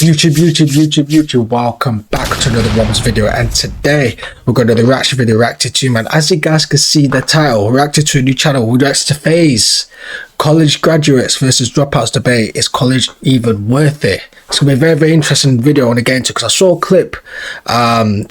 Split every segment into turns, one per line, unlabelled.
YouTube, welcome back to another Romz video, and today we're going to do the reaction video reacted to, man. As you guys can see the title, reacted to a new channel who reacts to FaZe. College graduates versus dropouts debate. Is college even worth it? It's gonna be a very, very interesting video I want to get into, because I saw a clip, but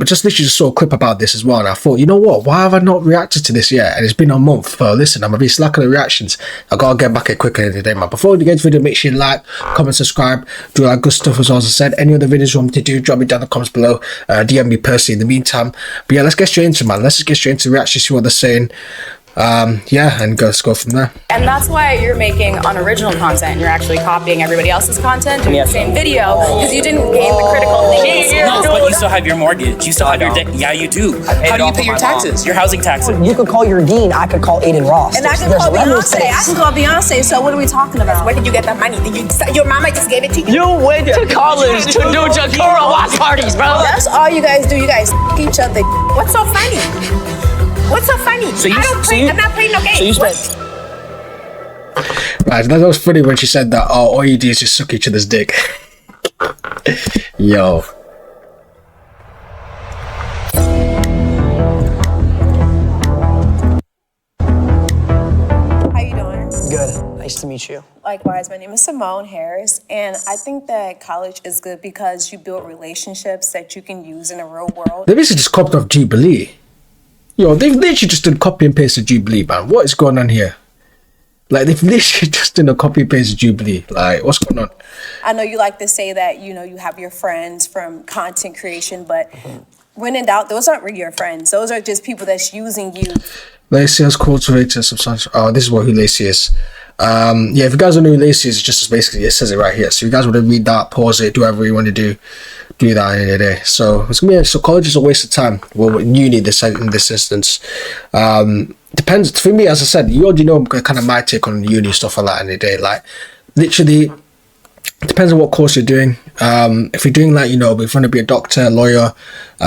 just literally just saw a clip about this as well, and I thought, you know what, why have I not reacted to this yet? And it's been a month. Listen, I'm gonna be slack on the reactions. I gotta get back it quicker today, man. Before we get into the video, make sure you like, comment, subscribe, do all that good stuff as well. As I said, any other videos you want me to do, drop me down in the comments below, DM me personally in the meantime. But yeah, let's get straight into it, man. Let's just get straight into the reaction, see what they're saying. Yeah, and let's go from there.
And that's why you're making unoriginal content. You're actually copying everybody else's content, doing the same video, because you didn't gain the critical thinking.
No, but you still have your mortgage. You still have your debt. Yeah, you do. How do you pay your taxes? Your housing taxes.
You could call your dean. I could call Aiden Ross.
And I can call Beyonce. I can call Beyonce. So what are we talking about? Where did you get that money? Your mama just gave it to you?
You went to college to do Jakura watch parties, bro.
That's all you guys do. You guys each other. What's so funny? What's so funny? I'm not playing no games.
So you spent.
Right, that was funny when she said that. Oh, all you do is just suck each other's dick. Yo.
How you doing?
Good. Nice to meet you.
Likewise, my name is Simone Harris, and I think that college is good because you build relationships that you can use in the real world.
They basically just copied off Jubilee. Yo, they've literally just done copy and paste of Jubilee, man. What is going on here? Like, they've literally just done a copy and paste of Jubilee. Like, what's going on?
I know you like to say that, you know, you have your friends from content creation, but when in doubt, those aren't really your friends. Those are just people that's using you.
Lacey has cultivated substantial. Oh, this is who Lacey is. Yeah, if you guys don't know who Lacey is, it's just basically, it says it right here. So if you guys want to read that, pause it, do whatever you want to do that any day. So it's gonna be so college is a waste of time. Well, uni this in this instance. Depends for me, as I said, you already know kind of my take on uni stuff like that any day. Like literally, it depends on what course you're doing. If you're doing like, you know, if you want to be a doctor, a lawyer,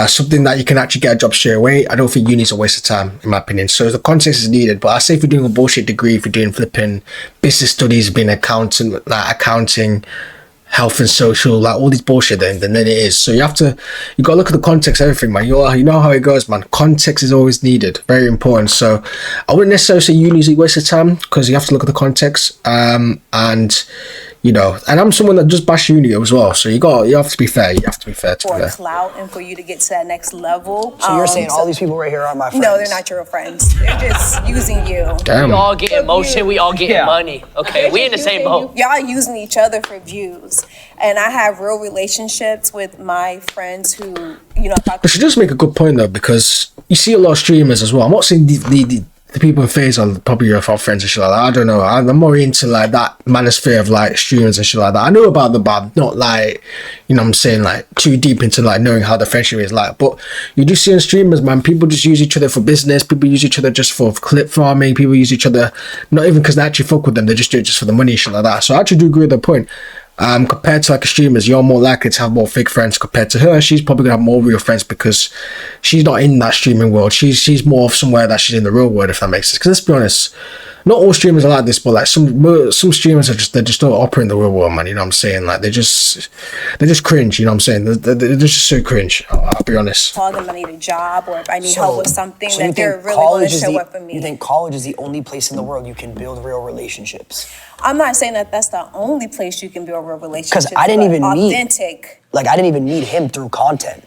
something that you can actually get a job straight away, I don't think uni's a waste of time, in my opinion. So the context is needed. But I say if you're doing a bullshit degree, if you're doing flipping business studies, being an accountant, like accounting, health and social, like all these bullshit, then it is. So you gotta look at the context of everything, man. You know how it goes, man. Context is always needed, very important. So I wouldn't necessarily say uni's a waste of time, because you have to look at the context. And you know, and I'm someone that just bash uni as well. So you have to be fair. You have to be fair to
for clout and for you to get to that next level.
So you're saying all these people right here are my friends?
No, they're not your friends. They're just using you.
Damn.
We all get emotion. We all get money. Okay, we in the same boat.
Y'all using each other for views. And I have real relationships with my friends who, you know.
But she does make a good point though, because you see a lot of streamers as well. I'm not saying the people in FaZe are probably your friends and shit like that. I don't know. I'm more into like that manosphere of like streamers and shit like that. I know about them, but I'm not like, you know what I'm saying, like too deep into like knowing how the friendship is like. But you do see in streamers, man, people just use each other for business. People use each other just for clip farming. People use each other not even because they actually fuck with them. They just do it just for the money and shit like that. So I actually do agree with the point. Compared to like a streamers, you're more likely to have more fake friends compared to her. She's probably gonna have more real friends because she's not in that streaming world. She's more of somewhere that she's in the real world, if that makes sense. Because let's be honest, not all streamers are like this, but like some streamers are they just don't operate in the real world, man. You know what I'm saying? Like they're just cringe. You know what I'm saying? They're just so cringe. I'll be honest.
Tell them I need a job or if I need help with something that they're really going to show up for me.
You think college is the only place in the world you can build real relationships?
I'm not saying that that's the only place you can build real relationships.
Because I didn't even
authentic.
I didn't even meet him through content.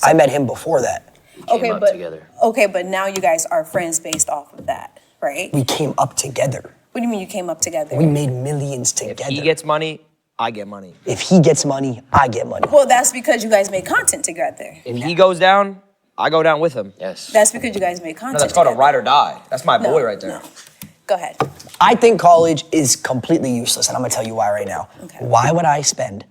I met him before that.
Okay, but now you guys are friends based off of that, right?
We came up together.
What do you mean you came up together?
We made millions together.
If he gets money, I get money.
If he gets money, I get money.
Well, that's because you guys made content together.
If he goes down, I go down with him.
Yes.
That's because you guys made content
No, that's called
together.
a ride or die. That's my boy right there.
No. Go ahead.
I think college is completely useless, and I'm gonna tell you why right now.
Okay.
Why would I spend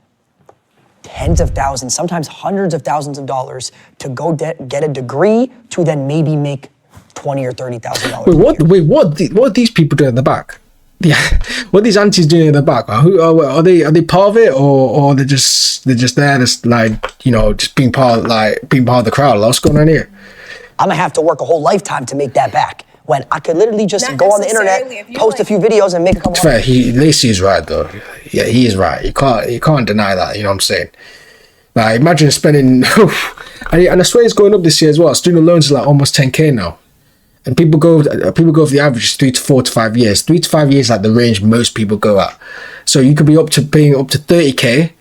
tens of thousands, sometimes hundreds of thousands of dollars to go get a degree to then maybe make $20,000 or $30,000?
What are these people doing in the back? Yeah, what are these aunties doing in the back? Who are they part of it, or they're just there, just like, you know, just being part of the crowd? What's going on here?
I'm gonna have to work a whole lifetime to make that back. when I could literally just
Not
go on the internet,
necessarily. If you
post a
like-
few videos and make a couple.
Fair, Lacey is right though. Yeah, he is right. You can't deny that. You know what I'm saying? Like, imagine spending, and I swear it's going up this year as well. Student loans are like almost 10K now, and people go for the average 3 to 4 to 5 years. 3 to 5 years is like the range most people go at. So you could be paying up to 30K.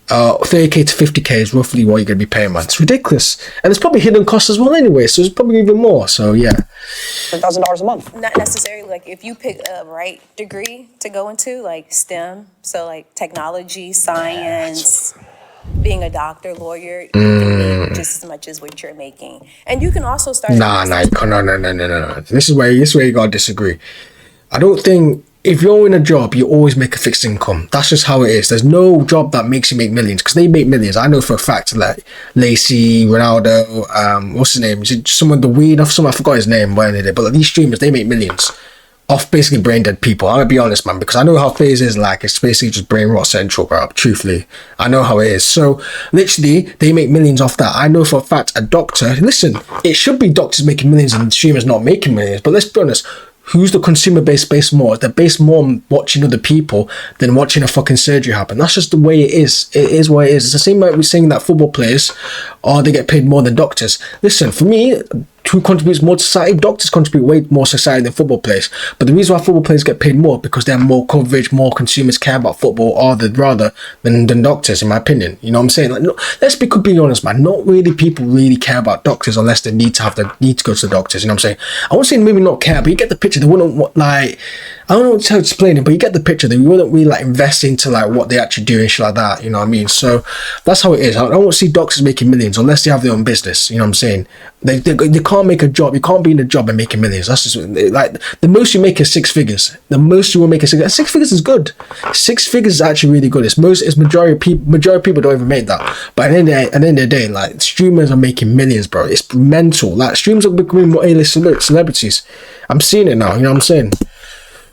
30K to 50K is roughly what you're going to be paying, man. It's ridiculous, and there's probably hidden costs as well anyway. So it's probably even more. So yeah,
$1,000 a month.
Not necessarily. Like if you pick a right degree to go into, like STEM, so like technology, science, being a doctor, lawyer, you can make just as much as what you're making, and you can also start.
no. This is where you gotta disagree. I don't think if you're in a job, you always make a fixed income. That's just how it is. There's no job that makes you make millions, because they make millions. I know for a fact, like Lacey, Ronaldo, what's his name? Is it someone the weed off? Someone I forgot his name. When they did, but like, these streamers, they make millions off basically brain dead people. I'm gonna be honest, man, because I know how FaZe is like. It's basically just brain rot central, bro. Truthfully, I know how it is. So literally, they make millions off that. I know for a fact a doctor. Listen, it should be doctors making millions and streamers not making millions. But let's be honest. Who's the consumer based more? They're based more on watching other people than watching a fucking surgery happen. That's just the way it is. It is what it is. It's the same like we're saying that football players, they get paid more than doctors. Listen, for me, who contributes more to society? Doctors contribute way more to society than football players. But the reason why football players get paid more because they have more coverage, more consumers care about football rather than doctors, in my opinion. You know what I'm saying? Like, no, let's be completely honest, man. Not really people really care about doctors unless they need to go to the doctors. You know what I'm saying? I won't say maybe not care, but you get the picture. They wouldn't like. I don't know how to explain it, but you get the picture. They wouldn't really like invest into like what they actually do and shit like that. You know what I mean? So that's how it is. I don't see doctors making millions unless they have their own business. You know what I'm saying? They can't make a job. You can't be in a job and making millions. That's just like the most you make is 6 figures. The most you will make is 6 figures. 6 figures is good. 6 figures is actually really good. It's majority of people don't even make that. But at the end of the day, like streamers are making millions, bro. It's mental. Like streamers are becoming more A-list celebrities. I'm seeing it now. You know what I'm saying?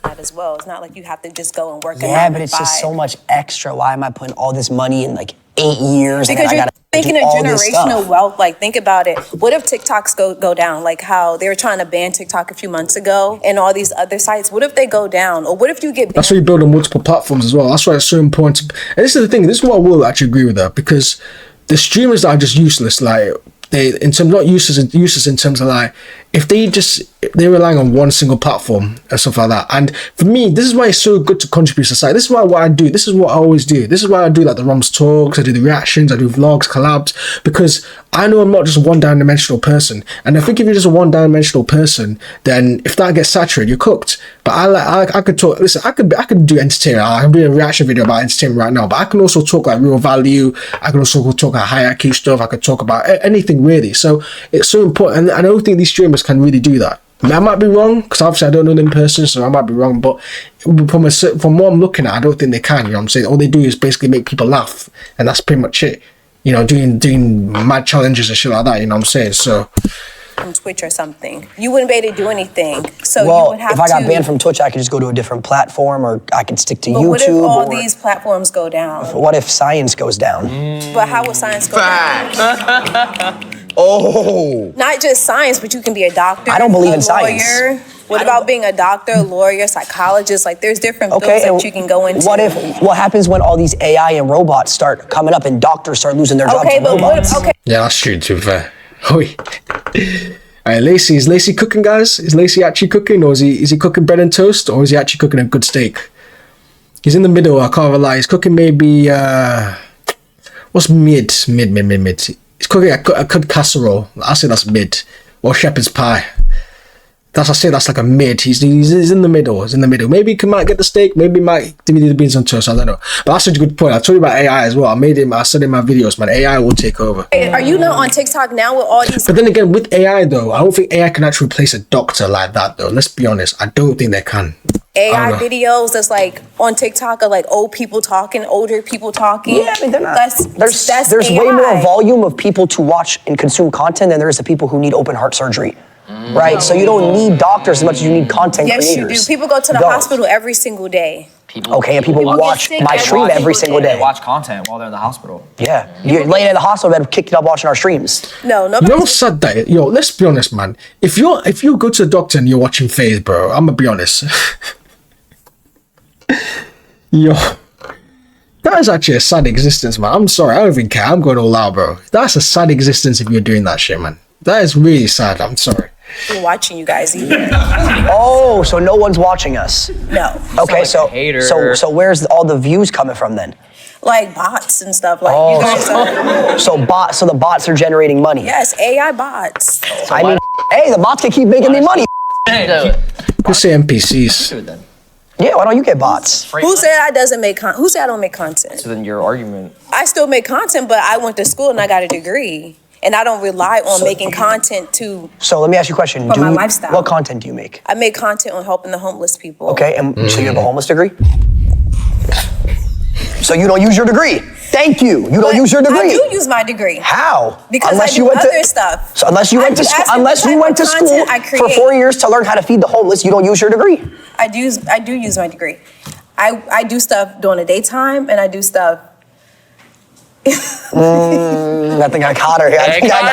That as well. It's not like you have to just go and work.
Yeah, but it's just so much extra. Why am I putting all this money in like 8 years?
Because you're thinking of generational wealth. Like, think about it. What if TikToks go down? Like how they were trying to ban TikTok a few months ago and all these other sites. What if they go down? Or what if you get banned?
That's why you build on multiple platforms as well. That's why it's so important. And this is the thing. This is what I will actually agree with that, because the streamers that are just useless, like not useless in terms of like if they're relying on one single platform and stuff like that. And for me, this is why it's so good to contribute to society. This is why what I do. This is what I always do. This is why I do like the Romz talks. I do the reactions. I do vlogs, collabs, because I know I'm not just a one-dimensional person. And I think if you're just a one-dimensional person, then if that gets saturated, you're cooked. But I could talk. Listen, I could do entertainment. I can do a reaction video about entertainment right now. But I can also talk like real value. I can also talk about high IQ stuff. I could talk about anything really. So it's so important. And I don't think these streamers can really do that. I might be wrong, because obviously I don't know them in person, so I might be wrong, but from what I'm looking at, I don't think they can. You know what I'm saying? All they do is basically make people laugh, and that's pretty much it. You know, doing mad challenges and shit like that. You know what I'm saying? So
from Twitch or something, you wouldn't be able to do anything. So
well,
you would have
if I got banned from Twitch, I could just go to a different platform, or I could stick to YouTube.
What if all these platforms go down?
What if science goes down?
But how would science go down?
Oh.
Not just science, but you can be a doctor.
I don't believe in
lawyer.
science.
What about being a doctor, lawyer, psychologist? Like, there's different fields that you can go into.
What happens when all these AI and robots start coming up and doctors start losing their jobs?
Yeah, that's true, to be fair. Alright, Lacey. Is Lacey cooking, guys? Is Lacey actually cooking, or is he cooking bread and toast, or is he actually cooking a good steak? He's in the middle, I can't lie. He's cooking maybe, what's mid? He's cooking a good casserole. I say that's mid. Or shepherd's pie. I say that's like a mid. He's in the middle. He's in the middle. Maybe he might get the steak. Maybe he might do the beans on toast. I don't know. But that's such a good point. I told you about AI as well. I said in my videos, man, AI will take over.
Are you not on TikTok now with all these?
But then again, with AI though, I don't think AI can actually replace a doctor like that though. Let's be honest. I don't think they can.
AI videos that's like on TikTok of like older people talking.
Yeah, I mean, they're not. There's
AI.
way more volume of people to watch and consume content than there is the people who need open heart surgery. Right? So you don't need doctors as much as you need content creators.
Yes, you do. People go to the hospital every single day.
People,
Okay, and people
People get
watch
sick
my
every
stream every single
They
day.
watch content while they're in the hospital.
Yeah, you're laying in the hospital bed, kicked it up watching our streams.
No,
You
nobody.
know what's sad that yo, let's be honest, man. If you go to the doctor and you're watching FaZe, bro, I'm gonna be honest. Yo, that is actually a sad existence, man. I'm sorry, I don't even care. I'm going all out, bro. That's a sad existence if you're doing that shit, man. That is really sad. I'm sorry.
watching you guys either.
Oh, so no one's watching us.
No.
Okay,
like
so
a hater.
so where's all the views coming from then?
Like bots and stuff. Like
Oh,
you guys are.
So the bots are generating money.
Yes, AI bots.
I mean, hey, the bots can keep making me money.
Just say NPCs.
Do it then.
Yeah, why don't you get bots?
Who said I doesn't make Who said I don't make content?
So then your argument.
I still make content, but I went to school and I got a degree, and I don't rely on making content to.
So let me ask you a question.
For my lifestyle.
What content do you make?
I make content on helping the homeless people.
Okay, and so you have a homeless degree? So you don't use your degree? Thank you. You don't
But
use your degree.
I do use my degree.
How?
Because I do other stuff.
So unless you went to school, for 4 years to learn how to feed the homeless, you don't use your degree.
I do use my degree. I do stuff during the daytime, and I do stuff.
I think I caught her. I think I got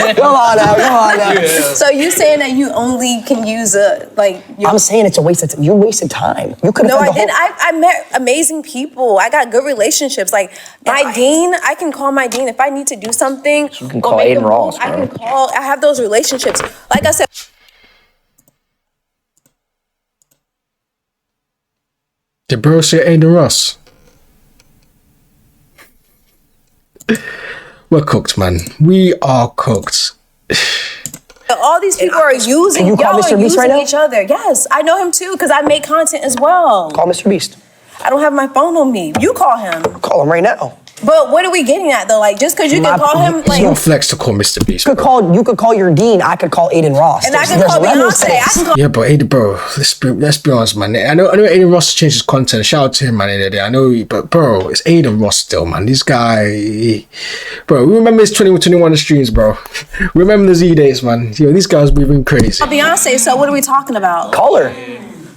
her. Come on now.
So you saying that you only can use
I'm saying it's a waste of time. You wasted time. You could have.
No, I didn't. I met amazing people. I got good relationships. Like my dean, I can call my dean if I need to do something.
You can call Aiden Ross, bro.
I can call. I have those relationships. Like I said.
Did bro say Aiden Ross? We're cooked, man. We are cooked.
All these people are using.
Can you call
y'all
Mr.
are
Beast
using
right now?
each other. Yes, I know him too because I make content as well.
Call Mr. Beast.
I don't have my phone on me. You call him.
Call him right now.
But what are we getting at though? Like just because you can call him,
It's
like,
not flex to call Mr. Beast.
You
Bro.
could call your dean. I could call Aiden Ross.
and I can
There's
call
levels to
Beyonce. I
this.
can call.
Yeah, but Aiden, bro, let's be honest, man. I know Aiden Ross changed his content. Shout out to him, man. I know, but bro, it's Aiden Ross still, man. This guy, bro. We remember his 2021 streams, bro. Remember the Z days, man. Yo, these guys moving crazy.
Beyonce. So what are we talking about?
Call her.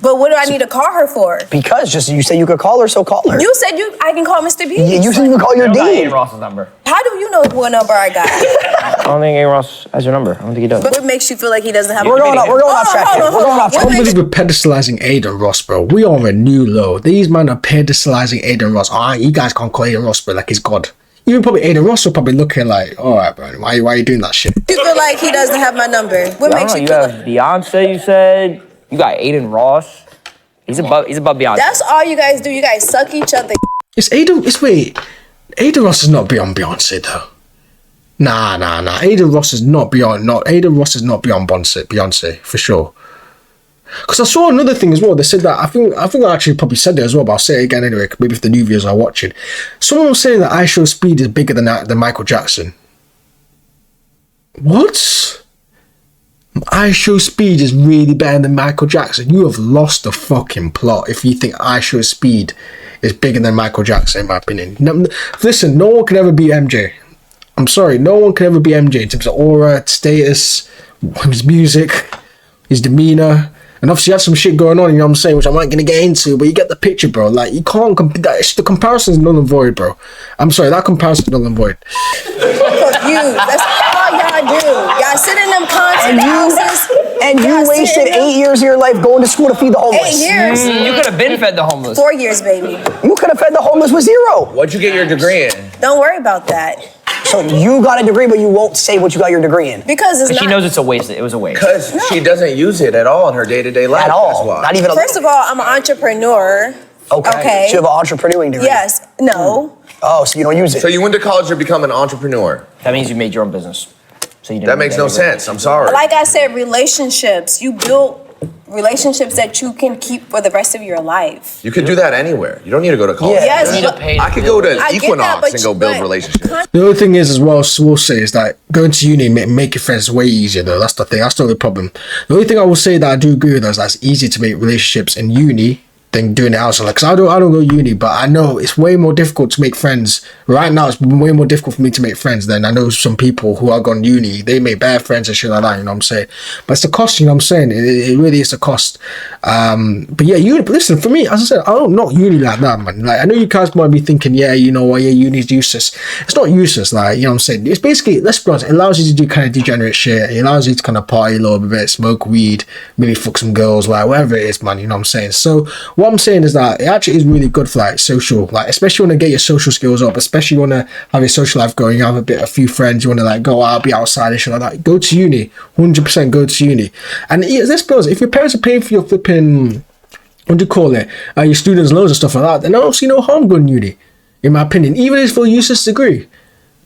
But what do I need to call her for?
Because you said you could call her, so call her.
You said I can call Mr. B.
You said you could call your
I don't got
dean.
Aiden Ross's number.
How do you know what number I got?
I don't think Aiden Ross has your number. I don't think he does.
What makes you feel like he doesn't have?
We're going off track here. We're going off
I
track.
can't believe we're pedestalizing Aiden Ross, bro. We are on a new low. These men are pedestalizing Aiden Ross. You guys can't call Aiden Ross, bro, like he's God. Even probably Aiden Ross will probably look at like, all right, bro, why are you doing that shit?
You feel like he doesn't have my number. What
I don't
makes
know.
you
You
feel
have
like?
Beyonce. You said you got Aiden Ross. He's above Beyonce.
That's all you guys do. You guys suck each other.
Aiden Ross is not beyond Beyonce though. Nah. Aiden Ross is not beyond Beyonce for sure. Because I saw another thing as well. They said that I think I actually probably said it as well, but I'll say it again anyway. Maybe if the new viewers are watching, someone was saying that iShow Speed is bigger than Michael Jackson. What? iShow Speed is really better than Michael Jackson. You have lost the fucking plot if you think iShow Speed is bigger than Michael Jackson, in my opinion. Listen, no one can ever be MJ. I'm sorry, no one can ever be MJ in terms of aura, status, his music, his demeanor. And obviously, you had some shit going on, you know what I'm saying, which I'm not going to get into, but you get the picture, bro. Like, you can't the comparison is null and void, bro. I'm sorry, that comparison is null and void.
Confused. That's all y'all do. Y'all sit in them content houses.
And you
Y'all
wasted
sit in them-
8 years of your life going to school to feed the
8
homeless.
years.
You could have been fed the homeless.
4 years, baby.
You could have fed the homeless with 0.
What'd you get your degree in?
Don't worry about that.
So you got a degree, but you won't say what you got your degree in.
Because it's
But she
not.
knows it's a waste. It was a waste.
Because she doesn't use it at all in her day-to-day life.
At all.
That's why.
Not even a
First of all, I'm an entrepreneur.
Okay. So you have an entrepreneuring degree.
Yes. No.
Oh, so you don't use it.
So you went to college to become an entrepreneur.
That means you made your own business. So you didn't
That makes no sense. I'm sorry.
Like I said, relationships. You build relationships that you can keep for the rest of your life.
You could do that anywhere. You don't need to go to college.
Yeah.
Yes,
You need to
but
pay.
I could go to
I get that,
Equinox
but
and go build relationships.
The other thing is as well, we'll say is that going to uni make your friends way easier though. That's the thing. That's not the problem. The only thing I will say that I do agree with is that it's easier to make relationships in uni than doing it outside. Like, 'cause I don't go uni, but I know it's way more difficult to make friends. Right now, it's way more difficult for me to make friends than I know some people who are gone uni. They make bad friends and shit like that, you know what I'm saying? But it's the cost, you know what I'm saying? It really is the cost. But yeah, uni, but listen, for me, as I said, I don't not uni like that, man. Like, I know you guys might be thinking, yeah, you know what, yeah, uni's useless. It's not useless, like, you know what I'm saying? It's basically, let's be honest, it allows you to do kind of degenerate shit. It allows you to kind of party a little bit, smoke weed, maybe fuck some girls, like, whatever it is, man, you know what I'm saying? So what I'm saying is that it actually is really good for like social, like, especially when you want to get your social skills up, especially you want to have your social life going, you have a few friends, you want to like go out, be outside and shit like that. Go to uni, 100% go to uni. And let's be honest, if your parents are paying for your flipping, what do you call it, your students' loans and stuff like that, then I don't see no harm going to uni, in my opinion, even if it's for a useless degree.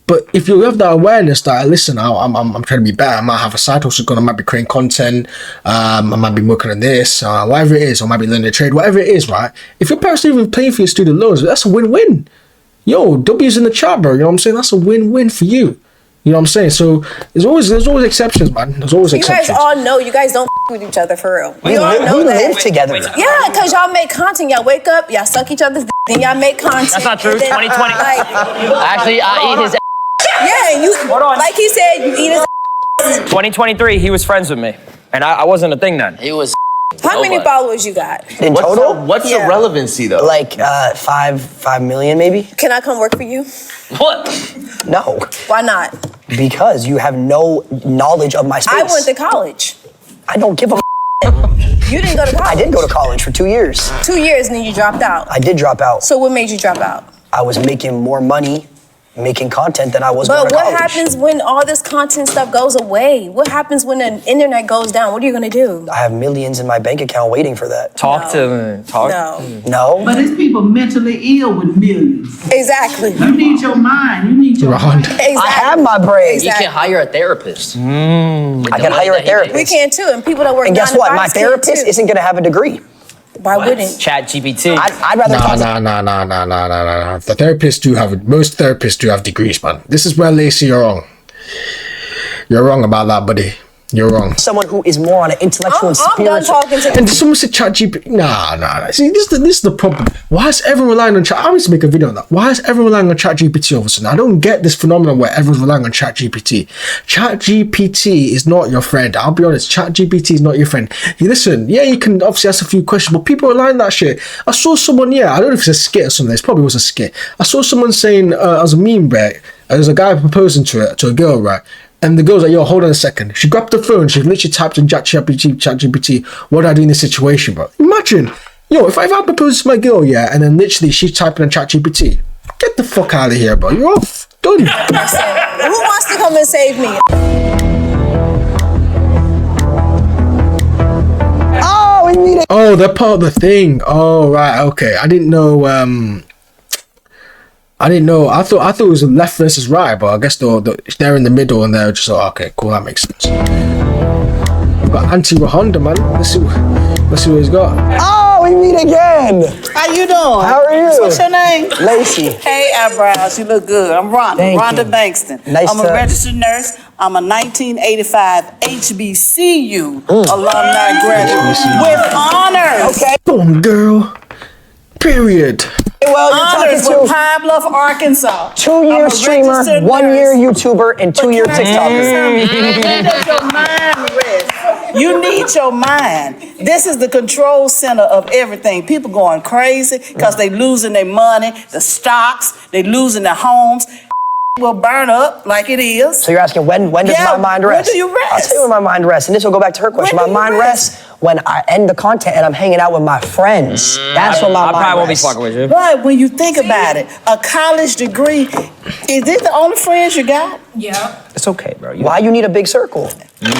But if you have that awareness that, listen, I'm trying to be better, I might have a side hustle going, I might be creating content, I might be working on this, whatever it is, or I might be learning a trade, whatever it is, right? If your parents are even paying for your student loans, that's a win-win. Yo, W's in the chat, bro, you know what I'm saying? That's a win-win for you. You know what I'm saying? So there's always exceptions, man. There's always exceptions.
You guys all know you guys don't with each other for real. We all know
we
that.
live together.
Yeah, because y'all make content. Y'all wake up, y'all suck each other's then y'all make content.
That's not true.
And then,
2020.
Like,
Actually, I eat his.
yeah, you. Like he said, you eat his.
2023, he was friends with me, and I wasn't a thing then.
He was.
How many followers you got?
In total,
What's the
Yeah.
relevancy though?
like 5 million maybe.
Can I come work for you?
What?
No,
Why not?
because you have no knowledge of my space.
I went to college.
I don't give a.
You didn't go to college.
I did go to college for 2 years.
2 years and then you dropped out.
I did drop out.
So what made you drop out?
I was making more money making content than I was going
But
to
what
college.
happens when all this content stuff goes away? What happens when the internet goes down? What are you gonna do?
I have millions in my bank account waiting for that.
Talk to me. Talk.
No.
No?
But it's people mentally ill with millions.
Exactly.
You need your mind. You need your
Ron.
Exactly.
I have my brain.
You
Exactly.
can hire a therapist.
I can hire a therapist.
We can too, and people that work
And guess
9 to
what? My
5s can
therapist
too.
isn't going to have a degree.
Why wouldn't?
Chat GPT.
I'd rather talk to
Nah. The therapists do have, most therapists do have degrees, man. This is where, Lacey, you're wrong. You're wrong about that, buddy. You're wrong.
someone who is more on an intellectual and
I'm done
spiritual.
talking to
And someone said ChatGPT. Nah. See, this is the problem. Why is everyone relying on Chat? I need to make a video on that. Why is everyone relying on ChatGPT all of a sudden? I don't get this phenomenon where everyone's relying on ChatGPT. ChatGPT is not your friend. I'll be honest. ChatGPT is not your friend. You listen. Yeah, you can obviously ask a few questions, but people are relying on that shit. I saw someone. Yeah, I don't know if it's a skit or something. It probably was a skit. I saw someone saying as a meme, right? There's a guy proposing to a girl, right? And the girl's like, yo, hold on a second. She grabbed the phone, she literally typed in ChatGPT, what do I do in this situation, bro? Imagine, yo, if I propose to my girl, yeah, and then literally she's typing in ChatGPT, get the fuck out of here, bro. You're off. Done.
Who wants to come and save me?
Oh, we need it.
Oh, they're part of the thing. Oh, right, okay. I didn't know, I thought it was left versus right, but I guess they're in the middle and they're just like, okay, cool, that makes sense. We've got anti-Honda, man. Let's see what he's got.
Oh, we meet again.
How you doing?
How are you?
What's your name?
Lacey.
Hey, eyebrows. You look good. I'm Rhonda.
Thank
Rhonda
you.
Bankston.
Nice
I'm a
to-
registered nurse. I'm a 1985 HBCU alumni graduate with honors. Okay.
Boom, girl. Period.
Well, you're
Honors
talking
with
to
Pine Bluff, Arkansas.
2-year
I'm a
streamer,
registered
1-year
nurse.
YouTuber, and 2-year
Can I tell you
TikToker.
something? When does your mind rest? You need your mind. This is the control center of everything. People going crazy because they losing their money, the stocks, they losing their homes. Will burn up like it is.
So you're asking when does
Yeah,
my mind
when
rest?
do you rest?
I'll tell you when my mind rests, and this will go back to her question.
When
My
do you
mind
rest?
rests when I end the content and I'm hanging out with my friends. That's when my
I
mind
probably won't be
rests.
fucking with you.
But when you think about it, a college degree, is this the only friends you got?
It's okay, bro.
Why you need a big circle?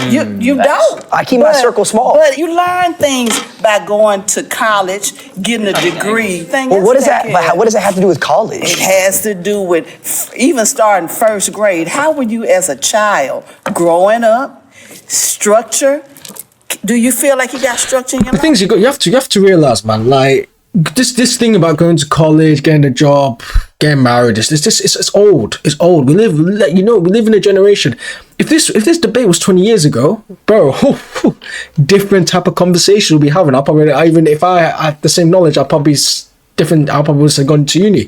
You don't.
I keep my circle small.
But you learn things by going to college, getting a degree.
Well, what does that? But what does that have to do with college?
It has to do with even starting first grade. How were you as a child growing up? Structure? Do you feel like you got structure in your
The
life?
things you have to realize, man, like this thing about going to college, getting a job, getting married. It's old. It's old. We live in a generation. If this debate was 20 years ago, bro, different type of conversation we'll be having. Even if I had the same knowledge, I'll probably would have gone to uni.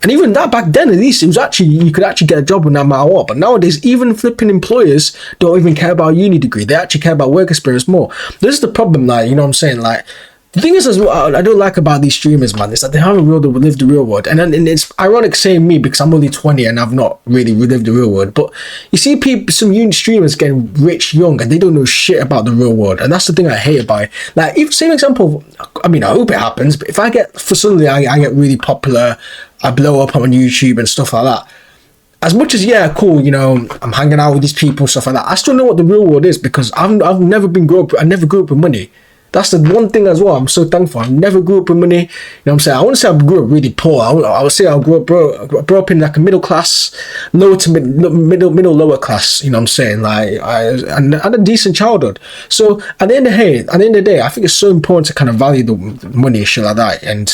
And even that back then, at least, you could actually get a job no matter what. But nowadays, even flipping employers don't even care about a uni degree. They actually care about work experience more. This is the problem, like, you know what I'm saying? Like, the thing is, as well, I don't like about these streamers, man, is that they haven't lived the real world. And it's ironic saying me because I'm only 20 and I've not really lived the real world. But you see some uni streamers getting rich young and they don't know shit about the real world. And that's the thing I hate about it. Like, same example, I mean, I hope it happens, but if I get really popular, I blow up on YouTube and stuff like that. As much as, yeah, cool, you know, I'm hanging out with these people, stuff like that, I still know what the real world is because I never grew up with money. That's the one thing as well I'm so thankful. I never grew up with money. You know what I'm saying? I wouldn't say I grew up really poor. I would say I grew up in like a middle class, lower to lower class. You know what I'm saying? Like I had a decent childhood. So at the end of the day, I think it's so important to kind of value the money and shit like that and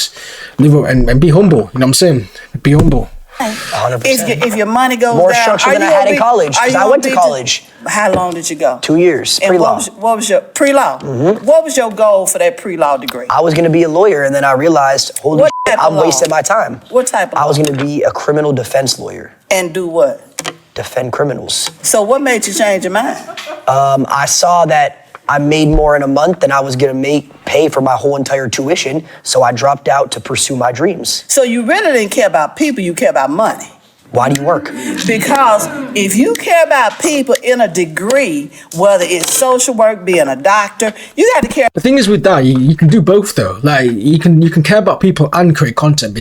live and be humble. You know what I'm saying? Be humble.
100%.
If your money goes
more
down,
structure than I had in college, because I went to college.
How long did you go?
2 years,
And
pre-law.
what was your pre-law? What was your goal for that pre-law degree?
I was going to be a lawyer, and then I realized, holy
What
shit,
type of
I'm
law?
wasting my time.
What type of
I was
law?
going to be a criminal defense lawyer.
And do what?
Defend criminals.
So what made you change your mind?
I saw that I made more in a month than I was going to pay for my whole entire tuition, so I dropped out to pursue my dreams.
So you really didn't care about people, you care about money.
Why do you work?
Because if you care about people in a degree, whether it's social work, being a doctor, you got to care.
The thing is with that, you can do both though. Like you can care about people and create content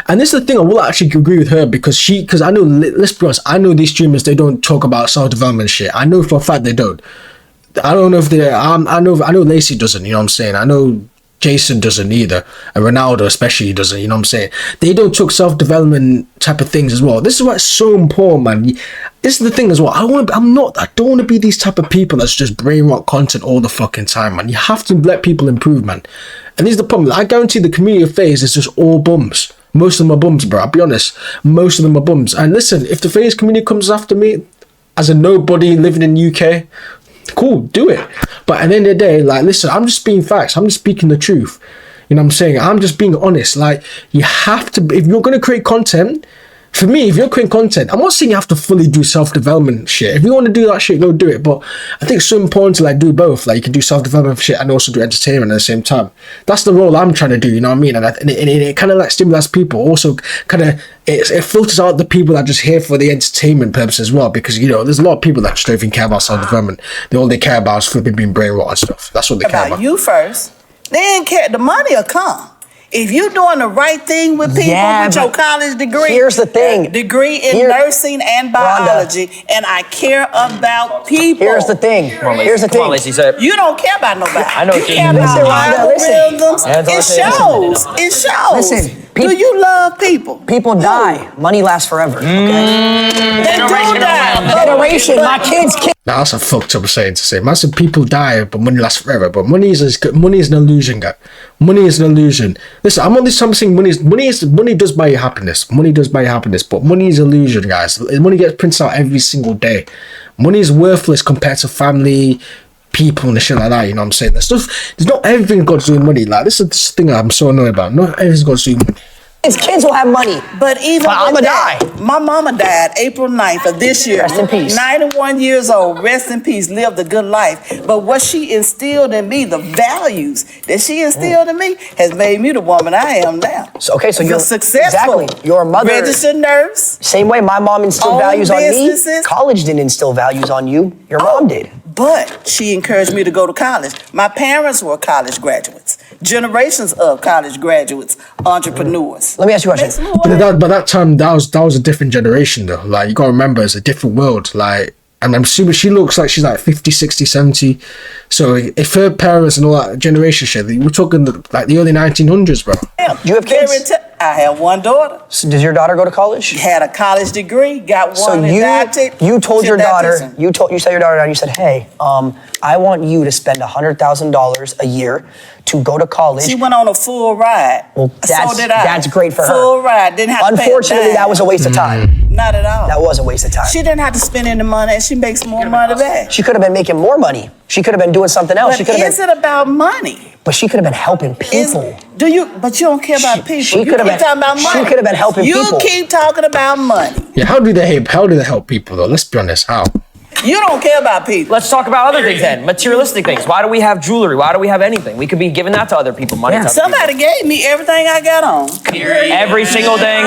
and this is the thing I will actually agree with her because I know, let's be honest, I know these streamers, they don't talk about self-development shit. I know for a fact they don't. I don't know if they I know Lacey doesn't, you know what I'm saying? I know Jason doesn't either, and Ronaldo especially doesn't, you know what I'm saying? They don't talk self-development type of things as well. This is why it's so important, man. This is the thing as well. I don't want to be these type of people that's just brain rot content all the fucking time, man. You have to let people improve, man. And this is the problem. I guarantee the community of FaZe is just all bums. Most of them are bums, bro. I'll be honest. Most of them are bums. And listen, if the FaZe community comes after me as a nobody living in UK, cool, do it. But at the end of the day, like, listen, I'm just speaking facts. I'm just speaking the truth. You know what I'm saying? I'm just being honest. Like, you have to, if you're going to create content, for me, if you're creating content, I'm not saying you have to fully do self-development shit. If you want to do that shit, go do it. But I think it's so important to like do both. Like you can do self-development shit and also do entertainment at the same time. That's the role I'm trying to do, you know what I mean? And it kind of like stimulates people. Also kind of, it filters out the people that are just here for the entertainment purpose as well. Because, you know, there's a lot of people that just don't even care about self-development. All they care about is flipping being brain rot and stuff. That's what they care about.
You first. They ain't care. The money will come. If you're doing the right thing with people with your college degree,
here's the thing.
Degree in nursing and biology,
Rhonda,
and I care about people.
Here's the thing. Here's the thing.
Come on, Lacey, say it.
You don't care about nobody.
I know
you
what you
care
mean.
about
Listen,
algorithms.
Rhonda, listen.
It shows. It shows.
Listen,
do you love people?
People die. Money lasts forever. Okay?
They do die.
Generation. My kids.
Now that's a fucked up saying to say. Man said people die, but money lasts forever. But money is an illusion, guy. Money is an illusion. Listen, I'm on this time saying money does buy you happiness. Money does buy you happiness, but money is an illusion, guys. Money gets printed out every single day. Money is worthless compared to family, people, and shit like that. You know what I'm saying? There's not everything got to do with money. Like this is the thing I'm so annoyed about. Not everything's got to do with money.
His kids will have money.
But even
I'ma
that,
die.
my mama died April 9th of this year.
Rest in peace.
91 years old, rest in peace, lived a good life. But what she instilled in me, the values that she instilled in me, has made me the woman I am now.
So you're
successful.
Exactly. You're a mother.
Registered nurse.
Same way my mom instilled
Own
values on me.
businesses.
College didn't instill values on you. Your mom did.
But she encouraged me to go to college. My parents were college graduates. Generations of college graduates, entrepreneurs.
Let me ask you a question.
But that time, that was a different generation though. Like you gotta remember, it's a different world. Like, and I'm assuming she looks like she's like 50, 60, 70. So if her parents and all that generation shit, we're talking like the early 1900s, bro.
Do you have kids?
I have one daughter.
So does your daughter go to college?
Had a college degree, got one
So you told your daughter, you sat your daughter down and you said, hey, I want you to spend $100,000 a year to go to college.
She went on a full ride.
Well,
so did I.
That's great for her.
Full ride, didn't have to pay a
Unfortunately,
dime.
that was a waste of time.
Not at all.
That was a waste of time.
She didn't have to spend any money, and she makes more money back.
She could have been making more money. She could have been doing something else.
But is it about money?
But she could have been helping people.
But you don't care about people.
She
You
could have
keep
been.
talking about money.
She could have been helping people.
You keep talking about money.
Yeah, how do they help people though? Let's be honest, how?
You don't care about people.
Let's talk about other things then. Materialistic things. Why do we have jewelry? Why do we have anything? We could be giving that to other people. Money to other
Somebody gave me everything I got on.
people. Every single thing.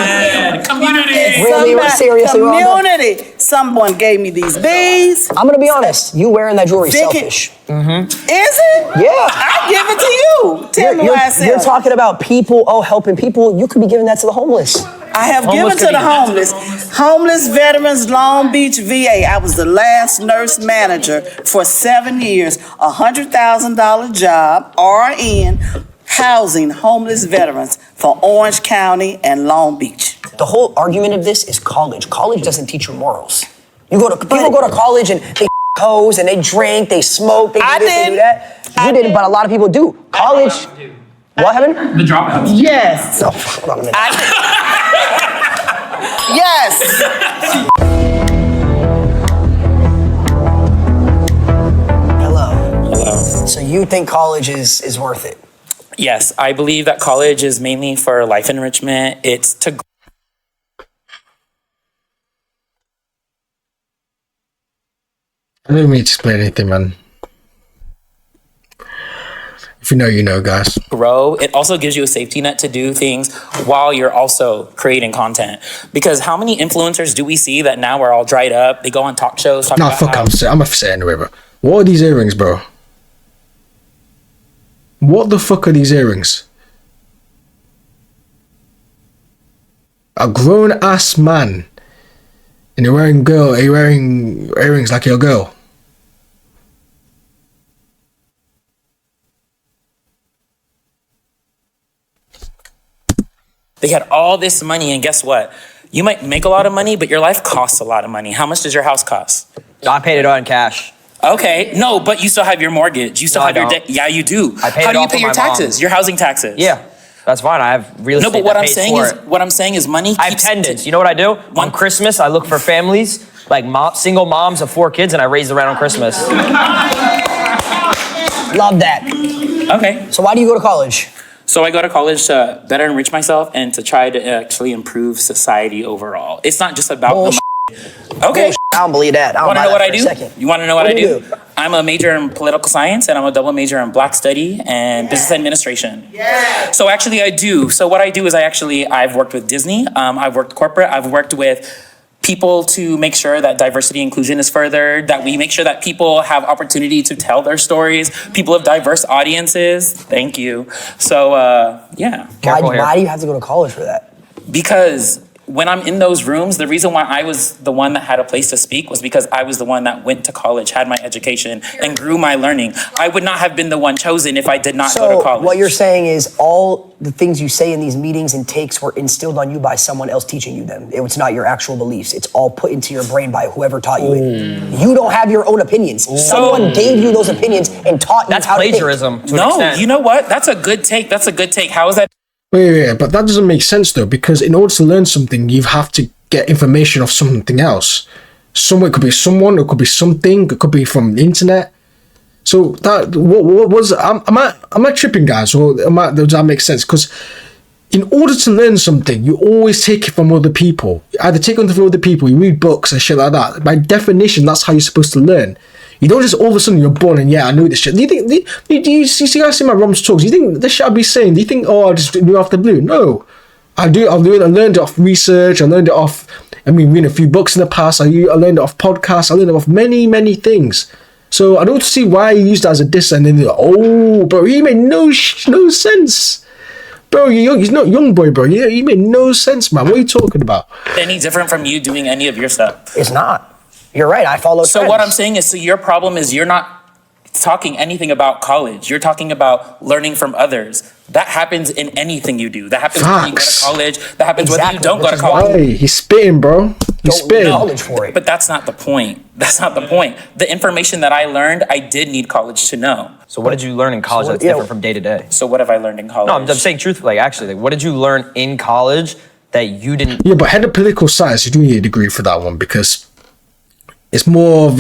Community.
Really? Seriously, Rhonda?
Community. Someone gave me these beads.
I'm gonna be honest. You wearing that jewelry
Vicky-
selfish.
Is it?
Yeah.
I give it to you. Tell me why I said
You're talking about people, helping people. You could be giving that to the homeless.
I have
Homeless
given to
could
the
be-
homeless. Homeless veterans, Long Beach VA. I was the last nurse manager for 7 years. $100,000 job, RN, housing homeless veterans for Orange County and Long Beach.
The whole argument of this is college. College doesn't teach you morals. People go to college and they hoes and they drink, they smoke, they do
I
this, they do
didn't.
that. You didn't, but a lot of people do. College. What happened?
The dropouts.
Yes.
Oh, hold on a minute.
Yes.
Hello. So you think college is worth it?
Yes, I believe that college is mainly for life enrichment. It's to
I don't need to explain anything, man. If you know, you know, guys.
grow. It also gives you a safety net to do things while you're also creating content. Because how many influencers do we see that now are all dried up? They go on talk shows. Talk
Nah,
about
fuck,
how-
I'm gonna say it anyway, bro. What are these earrings, bro? What the fuck are these earrings? A grown ass man, and you're wearing earrings like your girl.
They had all this money, and guess what? You might make a lot of money, but your life costs a lot of money. How much does your house cost?
I paid it all in cash.
Okay, no, but you still have your mortgage. You still
No,
have
I
your
don't.
debt. Yeah, you do.
I paid
How
it
do you
all
pay
from
your
my
taxes?
mom.
Your housing taxes.
Yeah, that's fine. I have real estate.
No, but what
that
I'm
pays
saying
for
is,
it.
what I'm saying is, money.
I have
keeps
pendants. You know what I do? On Christmas, I look for families, like single moms of 4 kids, and I raise them around on Christmas.
Love that.
Okay.
So why do you go to college?
So I go to college to better enrich myself and to try to actually improve society overall. It's not just about
Bullshit.
the Okay.
I don't believe that.
Want to know what I do?
Second.
You want to know what
What
I
do you
do?
do?
I'm a major in political science and I'm a double major in Black study and business administration. Yeah. So actually I do. So what I do is I've worked with Disney. I've worked corporate. I've worked with people to make sure that diversity inclusion is furthered, that we make sure that people have opportunity to tell their stories, people of diverse audiences. Thank you. So yeah.
Careful here.
Why do you have to go to college for that?
Because when I'm in those rooms, the reason why I was the one that had a place to speak was because I was the one that went to college, had my education, and grew my learning. I would not have been the one chosen if I did not go to
So
college.
what you're saying is all the things you say in these meetings and takes were instilled on you by someone else teaching you them. It's not your actual beliefs. It's all put into your brain by whoever taught you it. You don't have your own opinions. Someone gave you those opinions and taught you
That's
how
plagiarism to an
No,
extent.
you know what? That's a good take. That's a good take. How is that?
Wait, but that doesn't make sense though, because in order to learn something, you have to get information of something else. It could be someone, it could be something, it could be from the internet. So that what was am I tripping, guys, or does that make sense? Because in order to learn something, you always take it from other people. You either take it from other people, you read books and shit like that. By definition, that's how you're supposed to learn. You don't just all of a sudden you're born and I know this shit. Do you think? Do you see guys see my Romz talks? Do you think this shit I'll be saying? Do you think I just do it off the blue? No, I do. I learned it off research. I learned it off. Reading a few books in the past. I learned it off podcasts. I learned it off many things. So I don't see why you use that as a diss and then you're like, oh, bro, he made no sense. Bro, he's not young boy, bro. He made no sense, man. What are you talking about?
Any different from you doing any of your stuff?
It's not. You're right. I follow
So
trends.
what I'm saying is, so your problem is you're not talking anything about college. You're talking about learning from others. That happens in anything you do. That happens when you go to
Facts.
college. That happens whether you
Exactly,
don't go
which
to
is
college.
Hey, he's spitting, bro. He's
Don't
spitting.
knowledge for it.
But that's not the point. That's not the point. The information that I learned, I did need college to know.
So what did you learn in college that's different from day to day?
So what have I learned in college?
No, I'm saying truthfully, like actually, like, what did you learn in college that you didn't?
Yeah, but head of political science, you do need a degree for that one because it's more of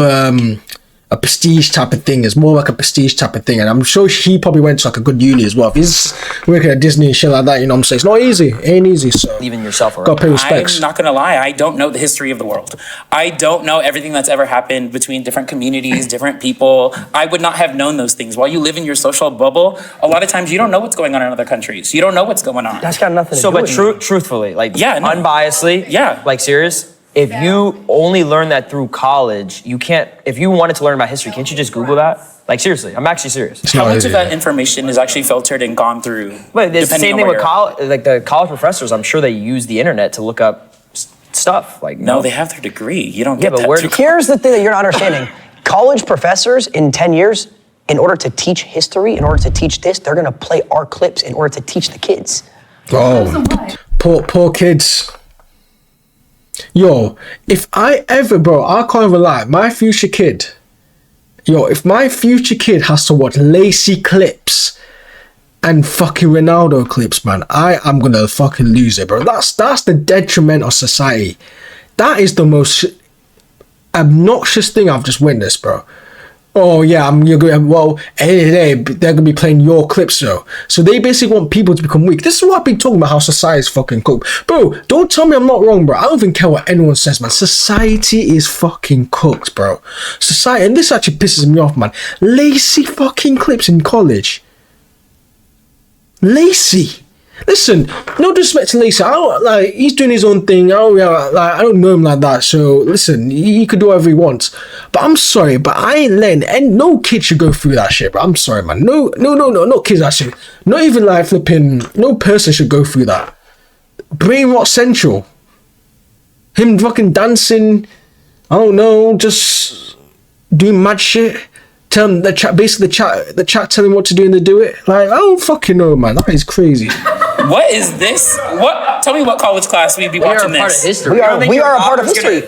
a prestige type of thing. It's more like a prestige type of thing. And I'm sure he probably went to like a good uni as well. If he's working at Disney and shit like that, you know what I'm saying? It's not easy. It ain't easy. So
Even yourself, or
gotta pay respects.
I'm not gonna lie, I don't know the history of the world. I don't know everything that's ever happened between different communities, different people. I would not have known those things. While you live in your social bubble, a lot of times you don't know what's going on in other countries. You don't know what's going on.
That's got nothing to
So,
do
but
with it.
truthfully, like
Yeah, no.
unbiasedly,
Yeah.
like serious. If you only learn that through college, you can't. If you wanted to learn about history, can't you just Google that? Like seriously, I'm actually serious.
It's
How
not
much
easy.
of that information is actually filtered and gone through?
But it's the
depending
same
on
thing
where
with
you're-
college. Like the college professors, I'm sure they use the internet to look up stuff. Like
No, they have their degree. You don't
Yeah,
get
but
that
where-
through
Here's the thing that you're not understanding. College professors in 10 years, in order to teach history, in order to teach this, they're gonna play our clips in order to teach the kids.
Oh, poor kids. Yo, if I ever, bro, I can't even lie. My future kid, if my future kid has to watch Lacey clips and fucking Ronaldo clips, man, I am gonna fucking lose it, bro. That's the detriment of society. That is the most obnoxious thing I've just witnessed, bro. Oh yeah, you're going. Well, hey, they're gonna be playing your clips though. So they basically want people to become weak. This is what I've been talking about. How society is fucking cooked, bro. Don't tell me I'm not wrong, bro. I don't even care what anyone says, man. Society is fucking cooked, bro. Society, and this actually pisses me off, man. Lacy fucking clips in college. Lacy. Listen, no disrespect to Lacey. I don't, like, he's doing his own thing. I don't know him like that. So listen, he could do whatever he wants. But I'm sorry, but I ain't letting, and no kid should go through that shit. But I'm sorry, man. No, kids actually. Not even like flipping. No person should go through that. Brain rot central. Him fucking dancing. I don't know, just doing mad shit. Tell him the chat tell him what to do and they do it. Like, I don't fucking know, man. That is crazy.
What is this? What? Tell me what college class we'd be watching this.
history.
We are a part of history.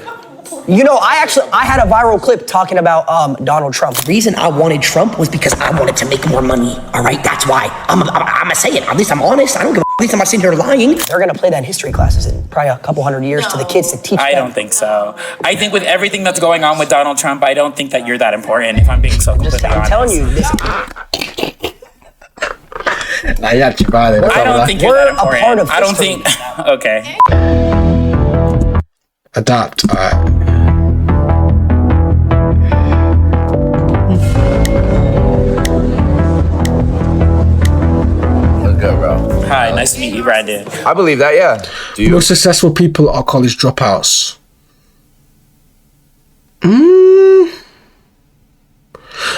You know, I had a viral clip talking about Donald Trump.
The reason I wanted Trump was because I wanted to make more money. All right, that's why. I'm gonna say it. At least I'm honest. I don't give a. At least I'm not sitting here lying.
They're gonna play that in history classes in probably a couple hundred years to the kids to teach
I
them.
don't think so. I think with everything that's going on with Donald Trump, I don't think that you're that important, if I'm being so completely
I'm
honest.
telling you, this.
Nah, you actually bad it.
I don't think you're
We're
that
a part
important.
of
I don't
history.
think. Okay.
Adapt. Alright.
That's good, bro.
Hi, nice to meet you, Brandon.
I believe that, yeah. Do you?
Most successful people are college dropouts. I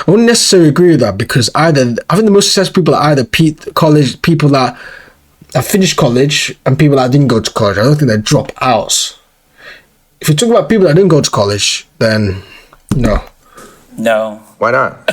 wouldn't necessarily agree with that because I think the most successful people are either college people that have finished college and people that didn't go to college. I don't think they're dropouts. If you talk about people that didn't go to college, then no.
No.
Why not?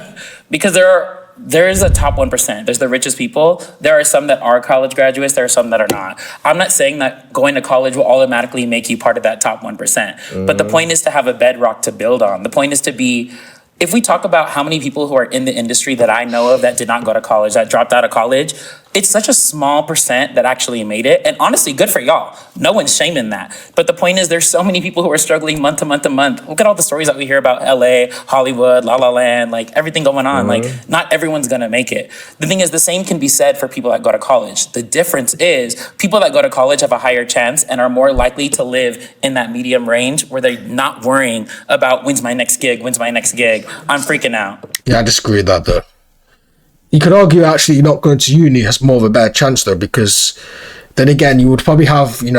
Because there is a top 1%. There's the richest people. There are some that are college graduates. There are some that are not. I'm not saying that going to college will automatically make you part of that top 1%. But the point is to have a bedrock to build on. The point is to be, if we talk about how many people who are in the industry that I know of that did not go to college, that dropped out of college, it's such a small percent that actually made it. And honestly, good for y'all. No one's shaming that. But the point is there's so many people who are struggling month to month to month. Look at all the stories that we hear about LA, Hollywood, La La Land, like everything going on. Like not everyone's gonna make it. The thing is the same can be said for people that go to college. The difference is people that go to college have a higher chance and are more likely to live in that medium range where they're not worrying about when's my next gig, I'm freaking out.
Yeah, I disagree with that though. You could argue actually not going to uni has more of a better chance though, because then again you would probably have, and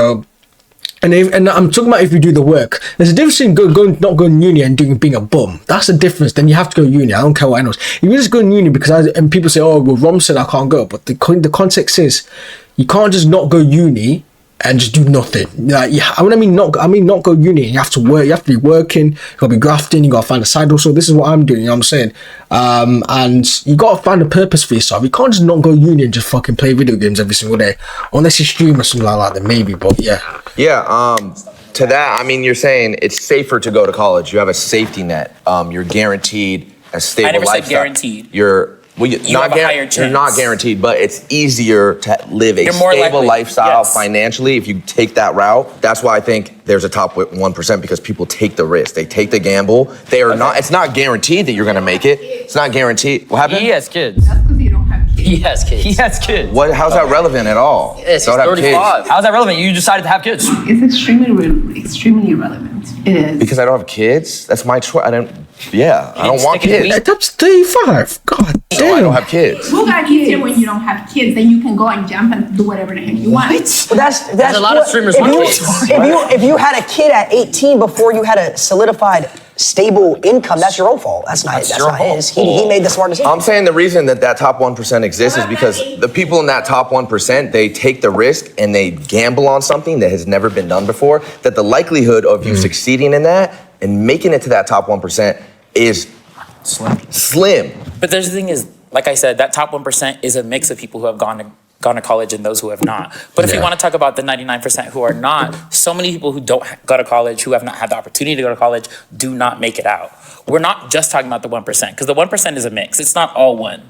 I'm talking about if you do the work. There's a difference in not going to uni and being a bum. That's the difference. Then you have to go uni. I don't care what anyone else. If you just go to uni and people say, oh well, Romz said I can't go, but the context is you can't just not go uni and just do nothing. Like, yeah, I mean not go uni. You have to work. You have to be working. You gotta be grafting. You gotta find a side hustle. This is what I'm doing. You know what I'm saying? And you gotta find a purpose for yourself. You can't just not go uni and just fucking play video games every single day, unless you stream or something like that. Then maybe, but yeah.
Yeah. To that, I mean, you're saying it's safer to go to college. You have a safety net. You're guaranteed a stable lifestyle.
I never said guaranteed.
You're
have a higher chance.
You're not guaranteed, but it's easier to live a stable lifestyle financially if you take that route. That's why I think there's a top 1% because people take the risk. They take the gamble. They are not. It's not guaranteed that you're gonna make it. It's not guaranteed. What happened?
He has kids.
That's because you don't have kids.
He has kids. He has kids.
What? How's that relevant at all?
Yes, he's 35. How's that relevant? You decided to have kids.
It's extremely irrelevant. It is.
Because I don't have kids. That's my choice. I don't want kids.
That's 35. God damn.
So I don't have kids.
Who got kids here when you don't have kids? Then you can go and jump and do whatever the heck you want.
Well, that's
a lot of streamers with kids.
If you had a kid at 18 before you had a solidified stable income, that's your own fault. That's not his. He made the smart decision.
I'm saying the reason that top 1% exists is because the people in that top 1%, they take the risk and they gamble on something that has never been done before, that the likelihood of you succeeding in that and making it to that top 1% is slim.
But there's the thing is, like I said, that top 1% is a mix of people who have gone to college and those who have not. But if you want to talk about the 99% who are not, so many people who don't go to college, who have not had the opportunity to go to college, do not make it out. We're not just talking about the 1%, because the 1% is a mix. It's not all one.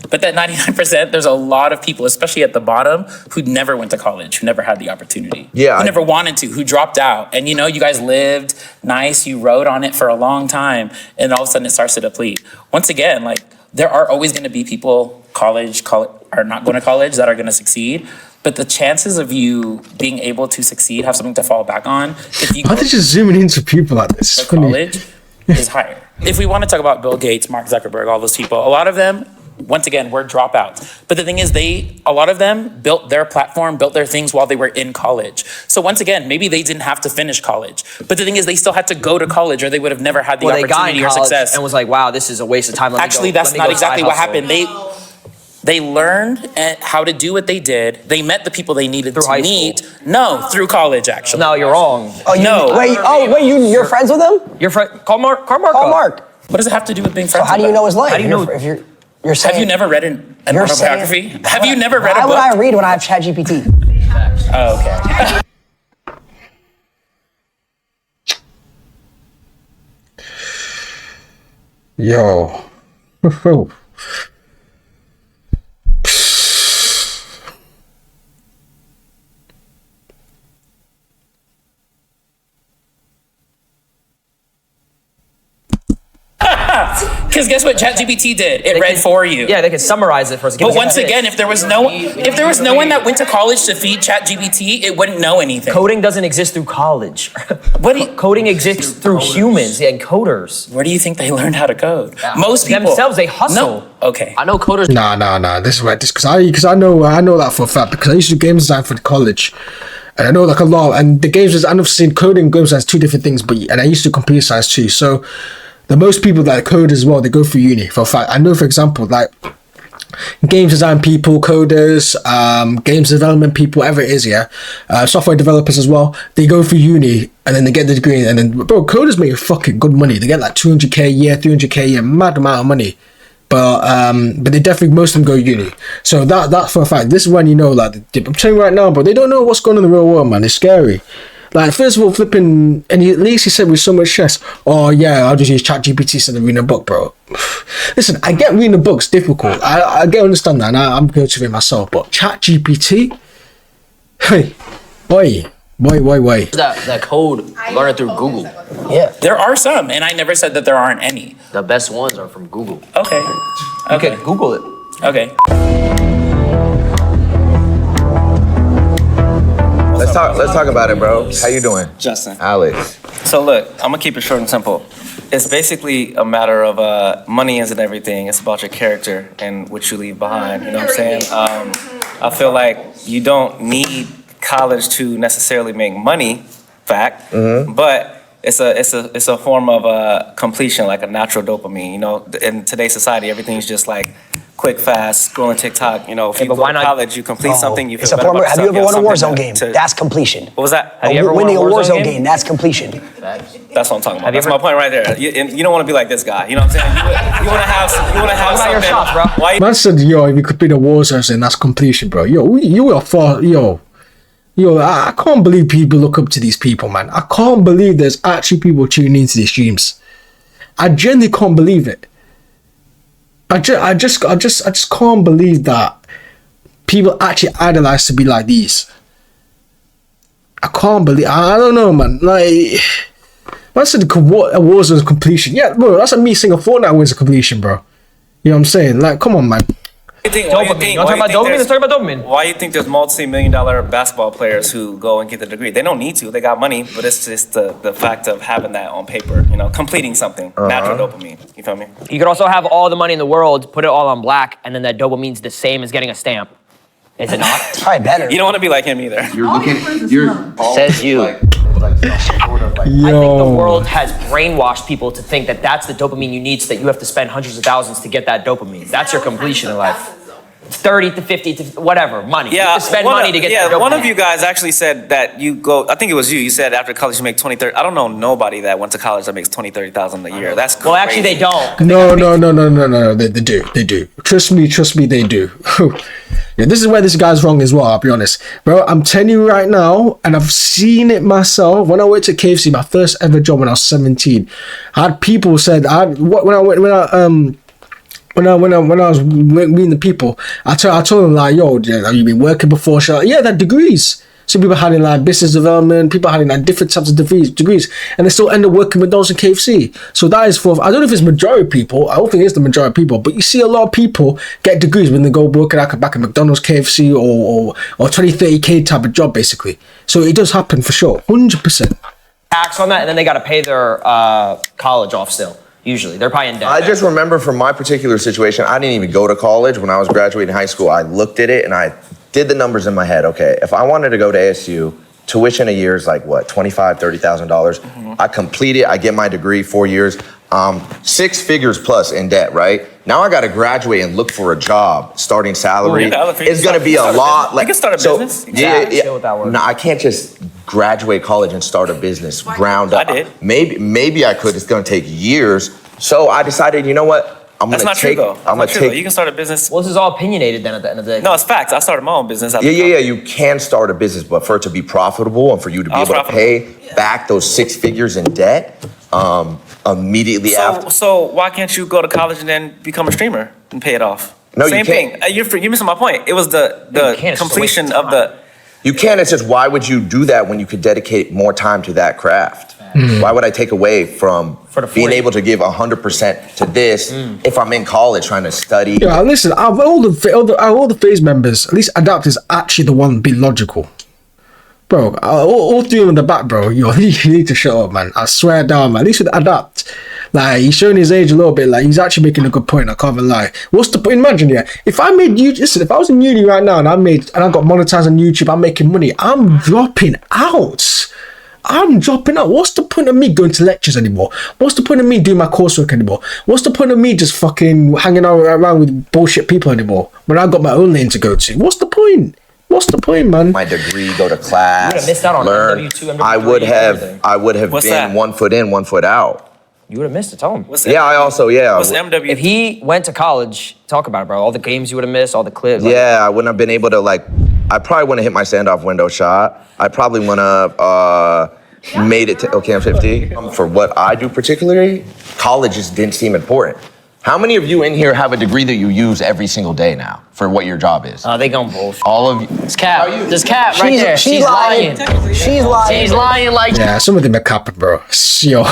But that 99%, there's a lot of people, especially at the bottom, who never went to college, who never had the opportunity.
Yeah.
Who never wanted to, who dropped out. And you guys lived nice, you rode on it for a long time, and all of a sudden it starts to deplete. Once again, like, there are always going to be people are not going to college that are going to succeed, but the chances of you being able to succeed, have something to fall back on, if you
Why are they just zooming into people like this?
to college, is higher. If we want to talk about Bill Gates, Mark Zuckerberg, all those people, a lot of them, once again, were dropouts. But the thing is, a lot of them built their platform, built their things while they were in college. So once again, maybe they didn't have to finish college. But the thing is, they still had to go to college or they would have never had the opportunity or success.
And was like, wow, this is a waste of time.
Actually, that's not exactly what happened. They learned how to do what they did. They met the people they needed to meet. No, through college, actually.
No, you're wrong.
You're friends with him?
Your friend, call Mark.
Call Mark.
What does it have to do with being friends
So how do you know his life?
How do you know?
If you're saying,
have you never read an autobiography? Have you never read a book?
Why would I read when I have ChatGPT?
Oh, okay.
Yo.
Because guess what ChatGPT did? It read for you.
Yeah, they can summarize it for us.
But once again, if there was no one that went to college to feed ChatGPT, it wouldn't know anything.
Coding doesn't exist through college. Coding exists through humans and coders.
Where do you think they learned how to code? Most people
themselves, they hustle.
No. Okay.
I know coders.
Nah. This is right. Because I know that for a fact because I used to do game design for the college. And I know like a lot. And the games, I've seen coding and game design as two different things. And I used to do computer science too. So the most people that code as well, they go through uni for a fact. I know, for example, like games design people, coders, games development people, whatever it is, software developers as well. They go through uni and then they get the degree, and then bro, coders make fucking good money. They get like 200k a year, 300k a year, mad amount of money. But they definitely, most of them go uni. So that for a fact. This is when you know, like, I'm telling you right now, bro, they don't know what's going on in the real world, man. It's scary. Like, first of all, flipping, and at least he said with so much stress, oh yeah, I'll just use ChatGPT instead of reading a book, bro. Listen, I get reading a book's difficult. I understand that, and I'm guilty of it myself, but ChatGPT? Hey, boy.
That code, learn it through Google.
Yeah.
There are some, and I never said that there aren't any.
The best ones are from Google.
Okay.
Okay, Google it.
Okay.
Let's talk about it, bro. How you doing?
Justin.
Alex.
So look, I'm gonna keep it short and simple. It's basically a matter of money isn't everything. It's about your character and what you leave behind. You know what I'm saying? I feel like you don't need college to necessarily make money, fact. But it's a form of completion, like a natural dopamine. You know, in today's society, everything's just like quick, fast, scrolling TikTok. You know, if you
but
go
why
to
not-
college, you complete something, you feel
It's a
better
form.
about
Have you
yourself,
ever won a
something
Warzone
to-
game? That's completion.
What was that?
Have you ever won
Winning
a
a
Warzone
Warzone
game?
game, that's completion.
That's what I'm talking about.
Have you
That's
ever-
my point right there. You don't want to be like this guy. You know what I'm saying? You want to have
Talk about your
something.
shots, bro.
Why
Man said, yo, if you could be the Warzone, then that's completion, bro. Yo, you are far, yo, I can't believe people look up to these people, man. I can't believe there's actually people tuning into these streams. I genuinely can't believe it. I just can't believe that people actually idolize to be like these. I can't believe. I don't know, man. Like, man said, a Warzone's completion. Yeah, bro, that's like me saying a Fortnite wins a completion, bro. You know what I'm saying? Like, come on, man.
Dopamine. You want to talk about dopamine? Let's talk about dopamine.
Why you think there's multi-million-dollar basketball players who go and get the degree? They don't need to. They got money, but it's just the fact of having that on paper. You know, completing something. Natural dopamine. You feel me?
You could also have all the money in the world, put it all on black, and then that dopamine's the same as getting a stamp. Is it not?
Probably better.
You don't want to be like him either.
You're
All
looking.
your friends is
You're
wrong.
all
Says you.
Like some sort of like.
I think the
Yo,
world has brainwashed people to think that that's the dopamine you need, so that you have to spend hundreds of thousands to get that dopamine. That's your completion in life. 30 to 50 to whatever, money. You
Yeah,
have to spend money to get that dopamine.
one of you guys actually said that you go, I think it was you said after college you make 20, 30, I don't know nobody that went to college that makes 20, 30,000 a year. That's crazy.
Well, actually, they don't.
no. They do. Trust me, they do. Yeah, this is where this guy's wrong as well. I'll be honest, bro. I'm telling you right now, and I've seen it myself. When I worked at KFC, my first ever job when I was 17, I had people said, when I was meeting the people, I told them like, yo, have you been working before? So yeah, they're degrees. Some people had in like business development, people had in like different types of degrees, and they still end up working with those in KFC. So that is for, I don't know if it's majority of people, I don't think it's the majority of people, but you see a lot of people get degrees when they go work back at McDonald's, KFC, or 20, 30K type of job basically. So it does happen for sure, 100%.
Tax on that, and then they got to pay their college off still. Usually, they're probably in debt.
I just remember from my particular situation, I didn't even go to college. When I was graduating high school, I looked at it and I did the numbers in my head. Okay, if I wanted to go to ASU, tuition a year is like what, $25,000, $30,000. I complete it, I get my degree, 4 years, 6 figures plus in debt, right? Now I got to graduate and look for a job. Starting salary is going to be a lot.
You can start a business.
Chill with that word.
No, I can't just graduate college and start a business ground up.
I did.
Maybe I could. It's going to take years. So I decided, you know what? I'm
That's
going
not
to
true
take.
though.
I'm
That's
going
not
to
true though. You
take.
can start a business.
Well, this is all opinionated then at the end of the day.
No, it's facts. I started my own business.
Yeah. You can start a business, but for it to be profitable and for you to be
I was
able to pay back those 6 figures in debt immediately after.
So why can't you go to college and then become a streamer and pay it off?
No, you
Same
can't.
thing. You're missing my point. It was the
can't. It's just a
completion
waste of
of the.
You can. It's just why would you do that when you could dedicate more time to that craft? Why would I take away from
For the
being
40.
able to give 100% to this if I'm in college trying to study?
Yeah, listen, out of all the phase members, at least Adapt is actually the one be logical. Bro, all three of them in the back, bro, you need to shut up, man. I swear down, man. At least with Adapt, like, he's showing his age a little bit, like, he's actually making a good point, I can't even lie. What's the point? Imagine, yeah, if I made YouTube, listen, if I was in uni right now and I got monetized on YouTube, I'm making money, I'm dropping out. What's the point of me going to lectures anymore? What's the point of me doing my coursework anymore? What's the point of me just fucking hanging around with bullshit people anymore when I got my own lane to go to? What's the point? What's the point, man?
My degree, go to class,
You would've missed out on
learn.
MW2, MW3,
I would have
What's
been
that?
1 foot in, 1 foot out.
You would have missed it. Tell him.
What's
Yeah, I also,
What's MW?
If he went to college, talk about it, bro. All the games you would have missed, all the clips.
Yeah, I wouldn't have been able to, like, I probably wouldn't have hit my standoff window shot. I probably wouldn't have made it to OKM 50. For what I do particularly, college just didn't seem important. How many of you in here have a degree that you use every single day now for what your job is?
They gon' bullshit.
All of you.
It's Cap. There's Cap right there. She's lying.
She's lying.
She's lying like.
Yeah, some of them are capping, bro. Yo,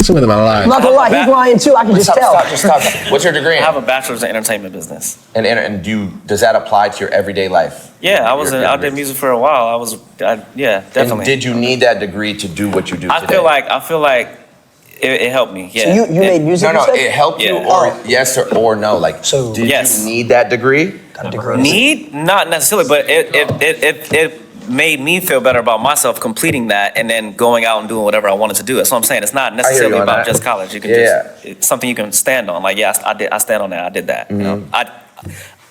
some of them are lying.
I'm not gonna lie, he's lying too. I can just tell.
Stop. What's your degree
I
in?
have a bachelor's in entertainment business.
And does that apply to your everyday life?
Yeah, I was out there music for a while. Yeah, definitely.
And did you need that degree to do what you do today?
I feel like it helped me. Yeah.
So you made music?
No,
you said?
it helped you,
Yeah.
or yes or no. Like, did
Yes.
you need that degree?
Got a degree.
Need not necessarily, but it made me feel better about myself completing that and then going out and doing whatever I wanted to do. That's what I'm saying. It's not necessarily about just college. You can it's something you can stand on. Like, I stand on that. I did that. You know?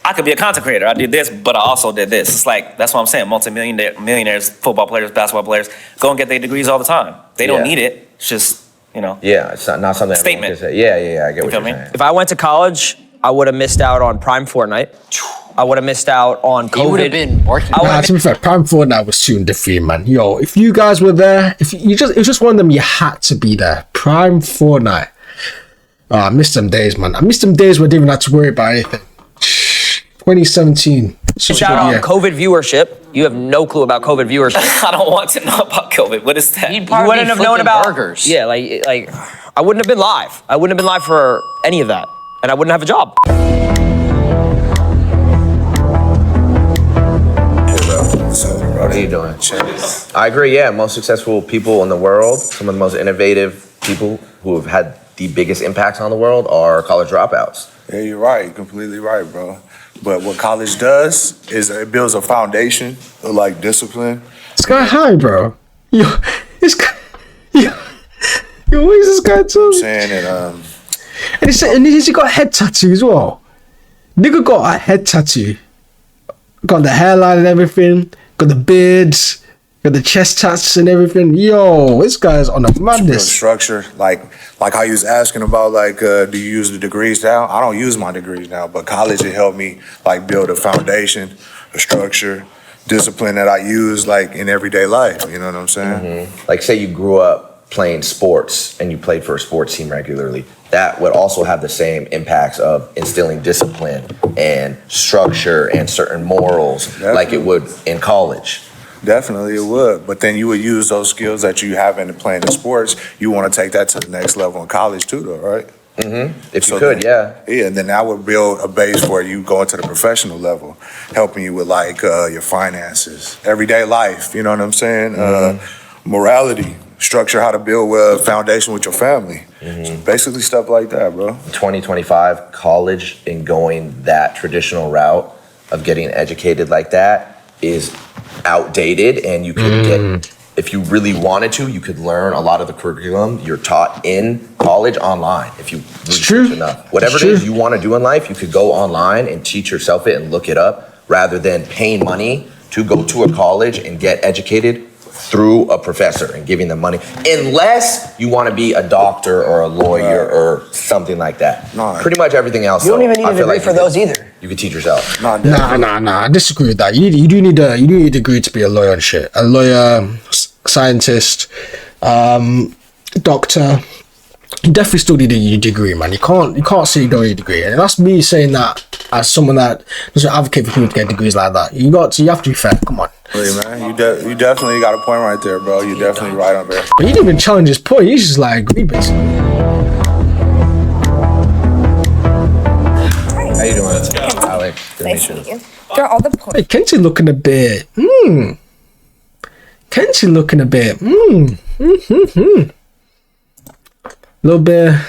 I could be a content creator. I did this, but I also did this. It's like, that's what I'm saying. Millionaires, football players, basketball players, go and get their degrees all the time. They don't need it. It's just, you know.
Yeah, it's not something
statement.
Say. Yeah, I get what you're saying.
If I went to college, I would have missed out on Prime Fortnite. I would have missed out on COVID.
You would have been working.
To be fair, Prime Fortnite was soon defeated, man. Yo, if you guys were there, it was just one of them, you had to be there. Prime Fortnite. Oh, I missed them days, man. I missed them days where I didn't even have to worry about anything. 2017.
Shout out COVID viewership. You have no clue about COVID viewership.
I don't want to know about COVID. What is that?
You wouldn't have known about burgers. Yeah, like I wouldn't have been live. I wouldn't have been live for any of that, and I wouldn't have a job.
What are you doing? I agree, yeah. Most successful people in the world, some of the most innovative people who have had the biggest impacts on the world are college dropouts.
Yeah, you're right. You're completely right, bro. But what college does is it builds a foundation of like discipline.
Sky High, bro. Yo, this guy. Yo, what is this guy too?
I'm saying
and he got a head tattoo as well. Nigga got a head tattoo. Got the hairline and everything. Got the beards. Got the chest tats and everything. Yo, this guy's on a madness.
Structure, like how you was asking about, like, do you use the degrees now? I don't use my degrees now, but college it helped me like build a foundation, a structure, discipline that I use like in everyday life. You know what I'm saying?
Like, say you grew up playing sports and you played for a sports team regularly. That would also have the same impacts of instilling discipline and structure and certain morals like it would in college.
Definitely it would, but then you would use those skills that you have in playing the sports. You want to take that to the next level in college too, though, right?
If you could,
yeah, and then that would build a base for you going to the professional level, helping you with like your finances, everyday life. You know what I'm saying? Morality, structure, how to build a foundation with your family. So basically stuff like that, bro.
2025, college and going that traditional route of getting educated like that is outdated, and you could get, if you really wanted to, you could learn a lot of the curriculum you're taught in college online if you research enough. Whatever it is you want to do in life, you could go online and teach yourself it and look it up rather than paying money to go to a college and get educated through a professor and giving them money, unless you want to be a doctor or a lawyer or something like that. Pretty much everything else.
You don't even need a degree for those either.
You can teach yourself.
Nah. I disagree with that. You do need a degree to be a lawyer and shit. A lawyer, scientist, doctor. You definitely still need a degree, man. You can't say you don't need a degree, and that's me saying that as someone that doesn't advocate for people to get degrees like that. You have to be fair. Come on.
Really, man. You definitely got a point right there, bro. You definitely right on there.
But he didn't even challenge his point. He's just like agreed, basically.
How you doing, Alex?
Nice to meet you. They're all the points.
Hey, Kenzie looking a bit. Kenzie looking a bit. Little bit.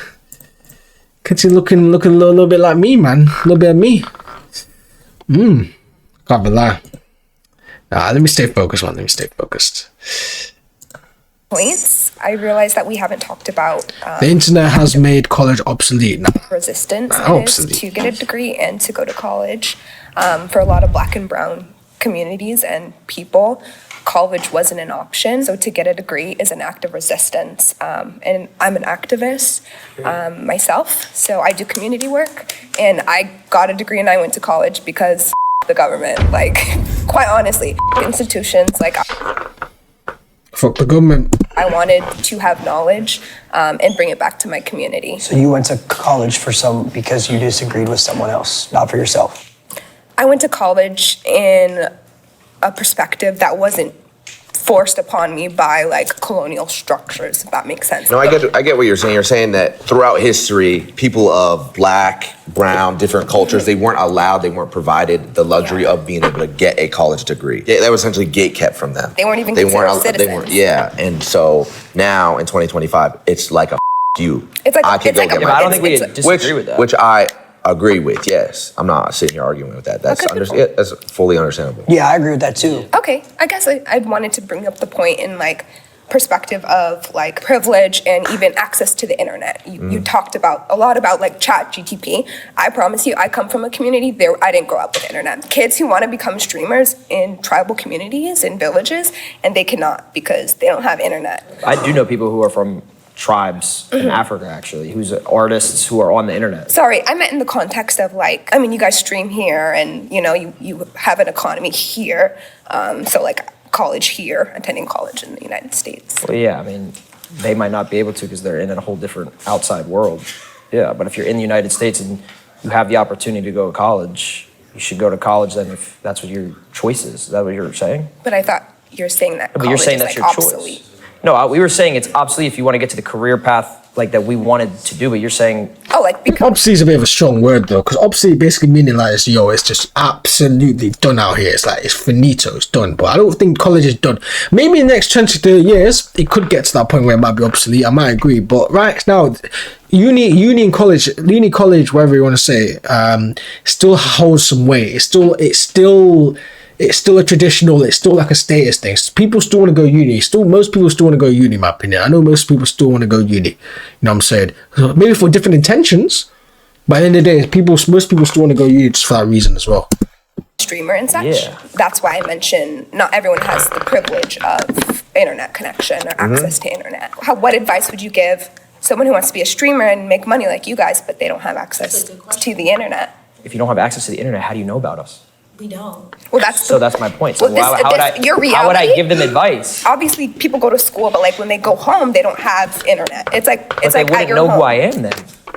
Kenzie looking a little bit like me, man. A little bit of me. Can't be lie. Let me stay focused, man. Let me stay focused.
Points. I realized that we haven't talked about
The internet has made college obsolete now.
resistance it is to get a degree and to go to college. For a lot of Black and brown communities and people, college wasn't an option. So to get a degree is an act of resistance. And I'm an activist myself. So I do community work, and I got a degree and I went to college because the government, like, quite honestly, institutions, like,
fuck the government.
I wanted to have knowledge and bring it back to my community.
So you went to college because you disagreed with someone else, not for yourself.
I went to college in a perspective that wasn't forced upon me by like colonial structures, if that makes sense.
No, I get what you're saying. You're saying that throughout history, people of Black, brown, different cultures, they weren't allowed, they weren't provided the luxury of being able to get a college degree. That was essentially gate kept from them.
They weren't even considered citizens.
And so now in 2025, it's like a you.
It's like
I don't think we disagree
with that.
Which I agree with. Yes, I'm not sitting here arguing with that. That's that's fully understandable.
Yeah, I agree with that too.
Okay, I guess I wanted to bring up the point in like perspective of like privilege and even access to the internet. You talked about a lot about like chat GTP. I promise you, I come from a community there. I didn't grow up with internet. Kids who want to become streamers in tribal communities in villages, and they cannot because they don't have internet.
I do know people who are from tribes in Africa, actually, who's artists who are on the internet.
Sorry, I meant in the context of like, I mean, you guys stream here and, you know, you have an economy here. So like college here, attending college in the United States.
Well, yeah, I mean, they might not be able to because they're in a whole different outside world. Yeah, but if you're in the United States and you have the opportunity to go to college, you should go to college then if that's what your choice is. Is that what you're saying?
But I thought you're saying that college
But you're saying
is
that's
like
your
obsolete.
choice. No, we were saying it's obsolete if you want to get to the career path like that we wanted to do, but you're saying...
Oh, like because...
Obsolete is a bit of a strong word though, because obsolete basically meaning like, it's just absolutely done out here. It's like, it's finito, it's done. But I don't think college is done. Maybe in the next 20 to 30 years, it could get to that point where it might be obsolete. I might agree. But right now, uni and college, whatever you want to say, still holds some weight. It's still a traditional, it's still like a status thing. People still want to go uni. Most people still want to go uni, in my opinion. I know most people still want to go uni. You know what I'm saying? So maybe for different intentions, but at the end of the day, most people still want to go uni just for that reason as well.
Streamer and such.
Yeah.
That's why I mentioned not everyone has the privilege of internet connection or access to internet. What advice would you give someone who wants to be a streamer and make money like you guys, but they don't have access to the internet?
If you don't have access to the internet, how do you know about us?
We don't. Well, that's
my point. So
well,
how would I give them advice?
Obviously, people go to school, but like when they go home, they don't have internet. It's like
But they
at
wouldn't
your
know
home.
who I am then.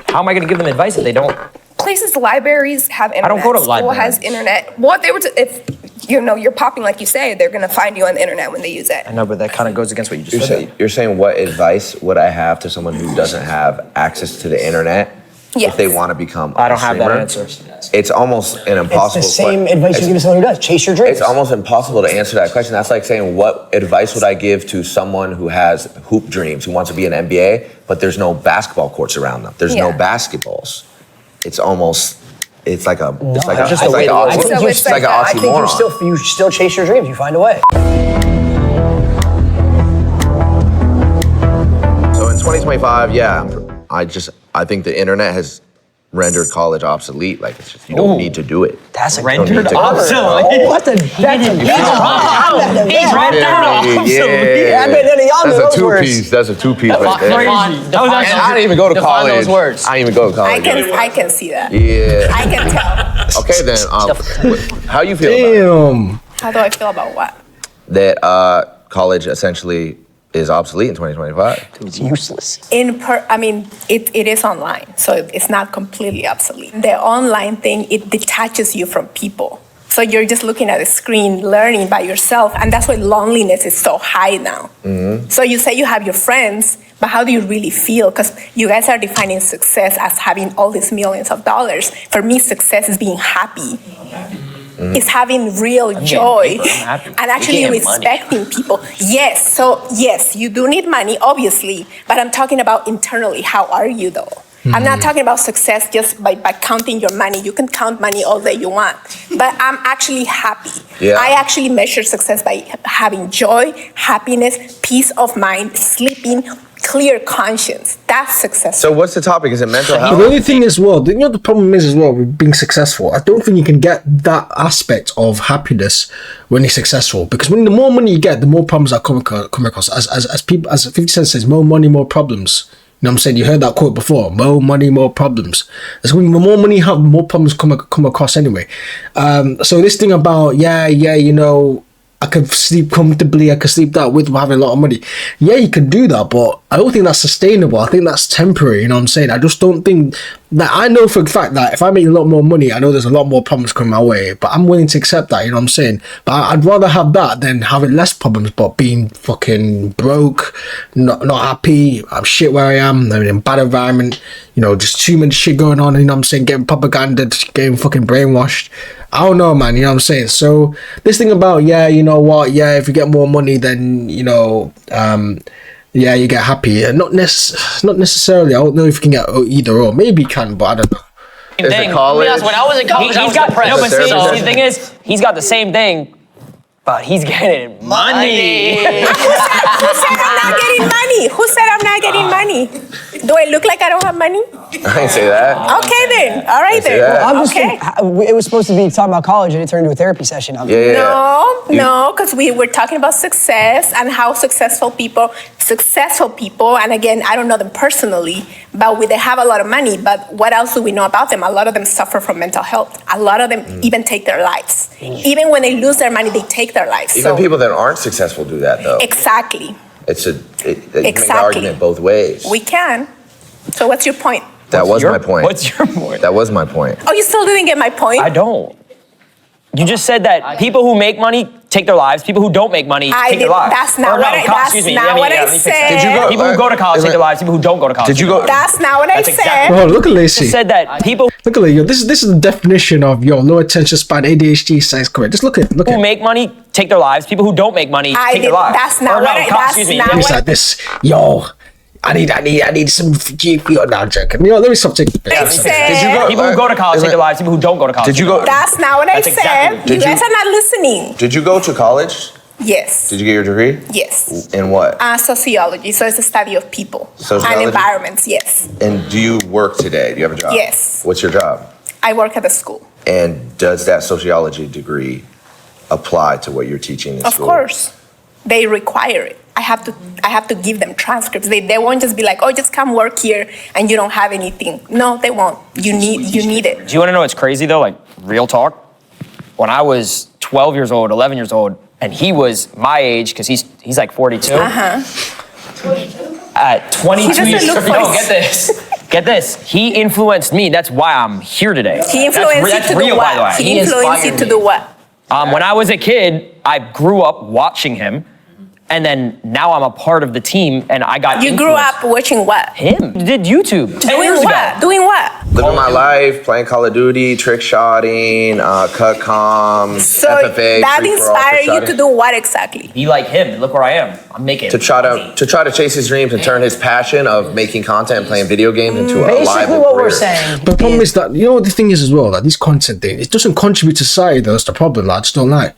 How am I going to give them advice if they don't?
Places, libraries have internet.
I don't go to
School
libraries.
has internet. What they were if you know you're popping like you say, they're gonna find you on the internet when they use it.
I know, but that kind of goes against what you just said.
You're saying what advice would I have to someone who doesn't have access to the internet
Yes.
if they want to become
I don't
a
have that
streamer?
answer.
It's almost an impossible
It's the same
que-
advice you give to someone who does. Chase your dreams.
It's almost impossible to answer that question. That's like saying, what advice would I give to someone who has hoop dreams, who wants to be an NBA, but there's no basketball courts around them? There's no basketballs. It's almost, it's like a, it's like a,
just
it's
the way
like
that-
a, it's like an
I think
oxymoron.
you still chase your dreams. You find a way.
So in 2025, yeah, I think the internet has rendered college obsolete. Like, it's just, you don't need to do it.
That's a
Rendered
good
obsolete.
Oh, what the?
He's rendered obsolete.
Yeah, I bet none of y'all know
That's a
those words.
two-piece. That's a two-piece right there.
Crazy.
And I didn't even go to
Define
college.
those words.
I didn't even go to college.
I can see that.
Yeah.
I can tell.
Okay, then. How you feel about it?
Damn.
How do I feel about what?
That college essentially is obsolete in 2025?
It's useless.
It is online, so it's not completely obsolete. The online thing, it detaches you from people. So you're just looking at a screen, learning by yourself, and that's why loneliness is so high now. So you say you have your friends, but how do you really feel? Because you guys are defining success as having all these millions of dollars. For me, success is being happy. It's having real joy and actually respecting people. Yes, so yes, you do need money, obviously, but I'm talking about internally. How are you though? I'm not talking about success just by counting your money. You can count money all day you want, but I'm actually happy.
Yeah.
I actually measure success by having joy, happiness, peace of mind, sleeping, clear conscience. That's success.
So what's the topic? Is it mental health?
The only thing as well, the problem is as well with being successful. I don't think you can get that aspect of happiness when you're successful, because when the more money you get, the more problems that come across. As 50 Cent says, more money, more problems. You know what I'm saying? You heard that quote before. More money, more problems. That's when the more money you have, more problems come across anyway. So this thing about you know, I could sleep comfortably, I could sleep that with having a lot of money. Yeah, you can do that, but I don't think that's sustainable. I think that's temporary, you know what I'm saying? I just don't think that, I know for a fact that if I make a lot more money, I know there's a lot more problems coming my way, but I'm willing to accept that, you know what I'm saying? But I'd rather have that than having less problems, but being fucking broke, not happy, I'm shit where I am, I'm in a bad environment, you know, just too much shit going on, you know what I'm saying? Getting propaganda, getting fucking brainwashed. I don't know, man, you know what I'm saying? So this thing about, you know what, if you get more money, then, you know, you get happy. Not necessarily. I don't know if you can get either or. Maybe you can, but I don't know.
Is
thing.
it college?
When I was in college, he's got
depressed.
no, but see,
Therapist.
the thing is, he's got the same thing, but he's getting money.
Who said I'm not getting money? Who said I'm not getting money? Do I look like I don't have money?
I didn't say that.
Okay then. All right then.
that.
I'm just
Okay.
it was supposed to be talking about college and it turned into a therapy session.
No, because we were talking about success and how successful people, and again, I don't know them personally, but they have a lot of money. But what else do we know about them? A lot of them suffer from mental health. A lot of them even take their lives. Even when they lose their money, they take their lives.
Even people that aren't successful do that though.
Exactly.
You make the argument both ways.
We can. So what's your point?
That was my point.
What's your point?
That was my point.
Oh, you still didn't get my point?
I don't. You just said that people who make money take their lives. People who don't make money take their lives.
That's not
Or
what
no,
I.
co-
That's
excuse me,
not
let me-
what
yeah,
I
let me fix that.
said.
Did you go-
People who go to college take their lives. People who don't go to college.
Did you
take their
go-
lives.
That's not what I
That's
said.
exactly
Oh, look at Lacey.
Just said that people
Look at Lacey. This is the definition of low attention span, ADHD, science correct. Just look at
who make money take their lives. People who don't make money take their lives.
That's not
Or no,
what I.
co-
That's
excuse me,
not
let me-
It's
what.
like this. I need some GP. No, I'm joking. Let me stop taking.
I said.
Did you go?
People who go to college take their lives. People who don't go to college.
Did you
take their
go-
lives.
That's not what I
That's
said.
exactly-
You
Did
guys
you-
are not listening.
Did you go to college?
Yes.
Did you get your degree?
Yes.
In what?
Sociology. So it's a study of people
Sociology?
and environments. Yes.
And do you work today? Do you have a job?
Yes.
What's your job?
I work at a school.
And does that sociology degree apply to what you're teaching in
Of
school?
course, they require it. I have to give them transcripts. They won't just be like, oh, just come work here and you don't have anything. No, they won't. You need it.
Do you want to know what's crazy though? Like real talk. When I was 12 years old, 11 years old, and he was my age because he's like 42. At 22
doesn't
years
look
old,
like-
get this. Get this. He influenced me. That's why I'm here today.
He influenced you
That's
to
real,
do
by the
what?
way.
He influenced you to do what?
When I was a kid, I grew up watching him, and then now I'm a part of the team, and I got
You grew
influenced.
up watching what?
Him did YouTube 10
Doing
years
what?
ago.
Doing what?
Living my life, playing Call of Duty, trick shotting, cut comms,
So
FFA.
that
free-for-all,
inspired
trick
you
shotting.
to do what exactly?
Be like him, and look where I am. I'm making
To try to chase his dreams and turn his passion of making content and playing video games into a
Basically,
liable
what
career.
we're saying.
But the problem is that what the thing is as well, that these content thing, it doesn't contribute to society. That's the problem. I just don't like.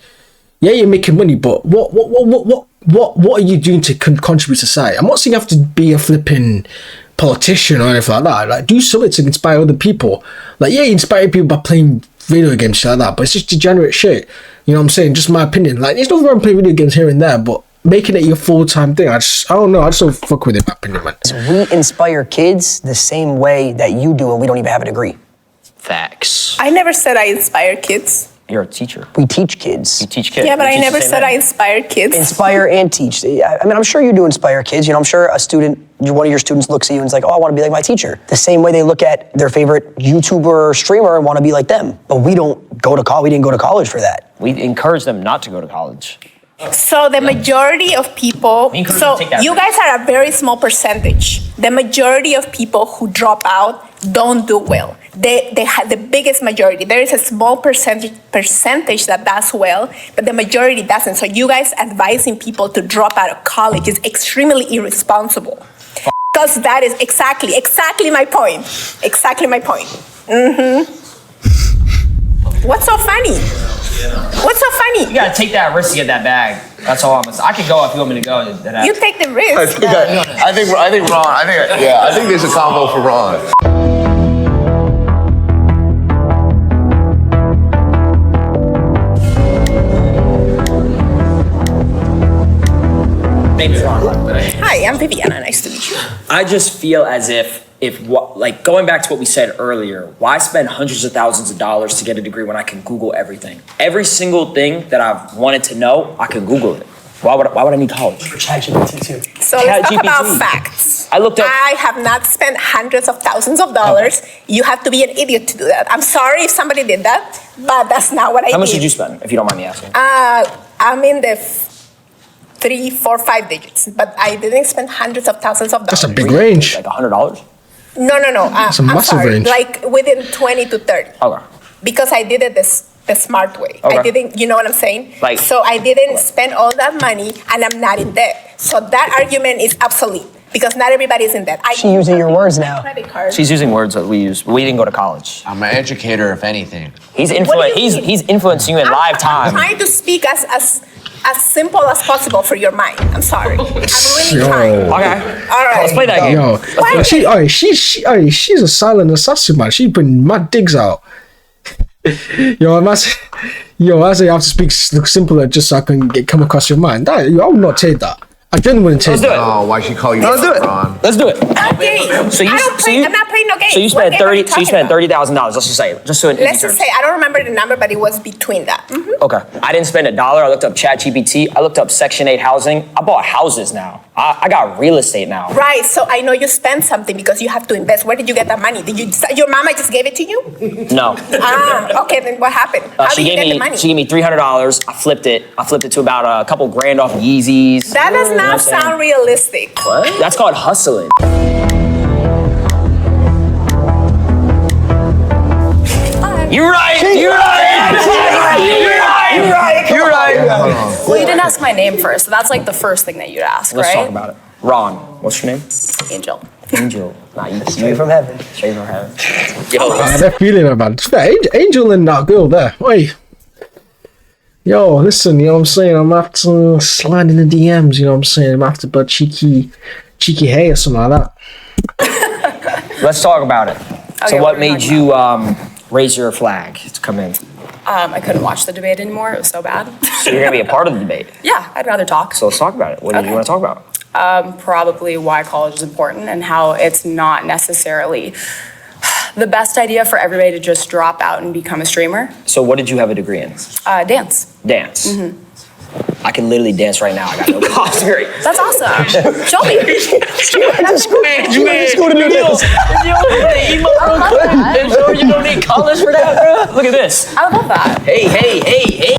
Yeah, you're making money, but what are you doing to contribute to society? I'm not saying you have to be a flipping politician or anything like that. Like, do something to inspire other people. Like, yeah, you inspire people by playing video games, shit like that, but it's just degenerate shit. You know what I'm saying? Just my opinion. Like, there's nothing wrong playing video games here and there, but making it your full-time thing, I don't know. I just don't fuck with it, my opinion, man.
We inspire kids the same way that you do, and we don't even have a degree.
Facts.
I never said I inspire kids.
You're a teacher.
We teach kids.
You teach kids.
Yeah, but
You
I
teach the
never
same
said
thing.
I inspired kids.
Inspire and teach. I mean, I'm sure you do inspire kids. I'm sure a student, one of your students looks at you and is like, oh, I want to be like my teacher. The same way they look at their favorite YouTuber or streamer and want to be like them. But we don't go to college. We didn't go to college for that.
We encourage them not to go to college.
So the majority of people,
We encourage
so
you to take that
you
risk.
guys are a very small percentage. The majority of people who drop out don't do well. They have the biggest majority. There is a small percentage that does well, but the majority doesn't. So you guys advising people to drop out of college is extremely irresponsible. Because that is exactly my point. Exactly my point. What's so funny? What's so funny?
You gotta take that risk to get that bag. That's all I'm gonna say. I can go if you want me to go.
You take the risk.
I think Ron. I think there's a combo for Ron.
Name is Ron.
Hi, I'm Viviana. Nice to meet you.
I just feel as if like going back to what we said earlier, why spend hundreds of thousands of dollars to get a degree when I can Google everything? Every single thing that I've wanted to know, I can Google it. Why would I need college?
ChatGPT too.
So let's talk about
ChatGPT.
facts.
I looked up.
I have not spent hundreds of thousands of dollars. You have to be an idiot to do that. I'm sorry if somebody did that, but that's not what I did.
How much did you spend, if you don't mind me asking?
I'm in the 3, 4, 5 digits, but I didn't spend hundreds of thousands of dollars.
That's a big range.
Like $100?
No.
That's a massive
I'm sorry.
range.
Like within 20 to 30.
Okay.
Because I did it the smart way. I
Okay.
didn't, you know what I'm saying?
Like-
so I didn't spend all that money and I'm not in debt. So that argument is obsolete. Because not everybody's in debt.
She using your words now.
Credit card.
She's using words that we use. We didn't go to college.
I'm an educator, if anything.
He's
What do you mean?
He's influencing you in live
I'm
time.
trying to speak as simple as possible for your mind. I'm sorry. I'm really trying.
Okay.
All right.
Let's play that game.
She's a silent assassin, man. She putting mad digs out. I say you have to speak simpler just so I can come across your mind. I would not take that. I genuinely take
Let's do
that.
it.
Oh, why she call you?
Let's do it.
Ron?
Let's do it.
Okay. I'm not playing no games.
So you
What
spent
game are you
$30,000.
talking
Let's just say it. Just so in easy
Let's just
terms.
say, I don't remember the number, but it was between that. Mhm.
Okay. I didn't spend $1. I looked up ChatGPT. I looked up Section 8 housing. I bought houses now. I got real estate now.
Right, so I know you spent something because you have to invest. Where did you get that money? Your mama just gave it to you?
No.
Okay, then what happened? How
She
did you
gave
get the
me
money?
she gave me $300. I flipped it. I flipped it to about a couple grand off Yeezys.
That does
You know what I'm
not
saying?
sound realistic.
What? That's called hustling. You're right. You're right. You're right.
Well, you didn't ask my name first, so that's like the first thing that you'd ask,
Let's
right?
talk about it. Ron, what's your name?
Angel.
Angel. Not you.
Straight from heaven.
Straight from heaven.
They're feeling it, man. Angel and that girl there. Oi. Yo, listen, you know what I'm saying? I'm after sliding the DMs, you know what I'm saying? I'm after but cheeky hay or something like that.
Let's talk about it.
Okay,
So
what
what
are we
made
talking
you raise your flag to come in?
I couldn't watch the debate anymore. It was so bad.
So you're gonna be a part of the debate.
Yeah, I'd rather talk.
So let's talk about it. What do you want to talk about?
Probably why college is important and how it's not necessarily the best idea for everybody to just drop out and become a streamer.
So what did you have a degree in?
Dance.
Dance. I can literally dance right now. I got no college degree.
That's awesome. Show me.
You don't need college for that, bro. Look at this.
I would love that.
Hey.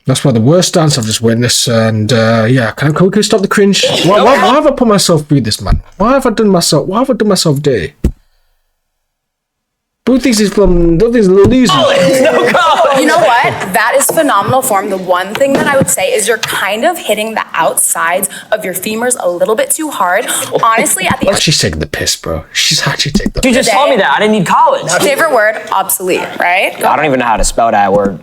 That's one of the worst dance I've just witnessed, and can we stop the cringe? Why have I put myself through this, man? Why have I done myself dirty? Both these is from these little losers.
You know what? That is phenomenal form. The one thing that I would say is you're kind of hitting the outsides of your femurs a little bit too hard. Honestly, at the end.
She's taking the piss, bro. She's actually taking the piss.
You just told me that. I didn't need college.
Favorite word, obsolete, right?
I don't even know how to spell that word.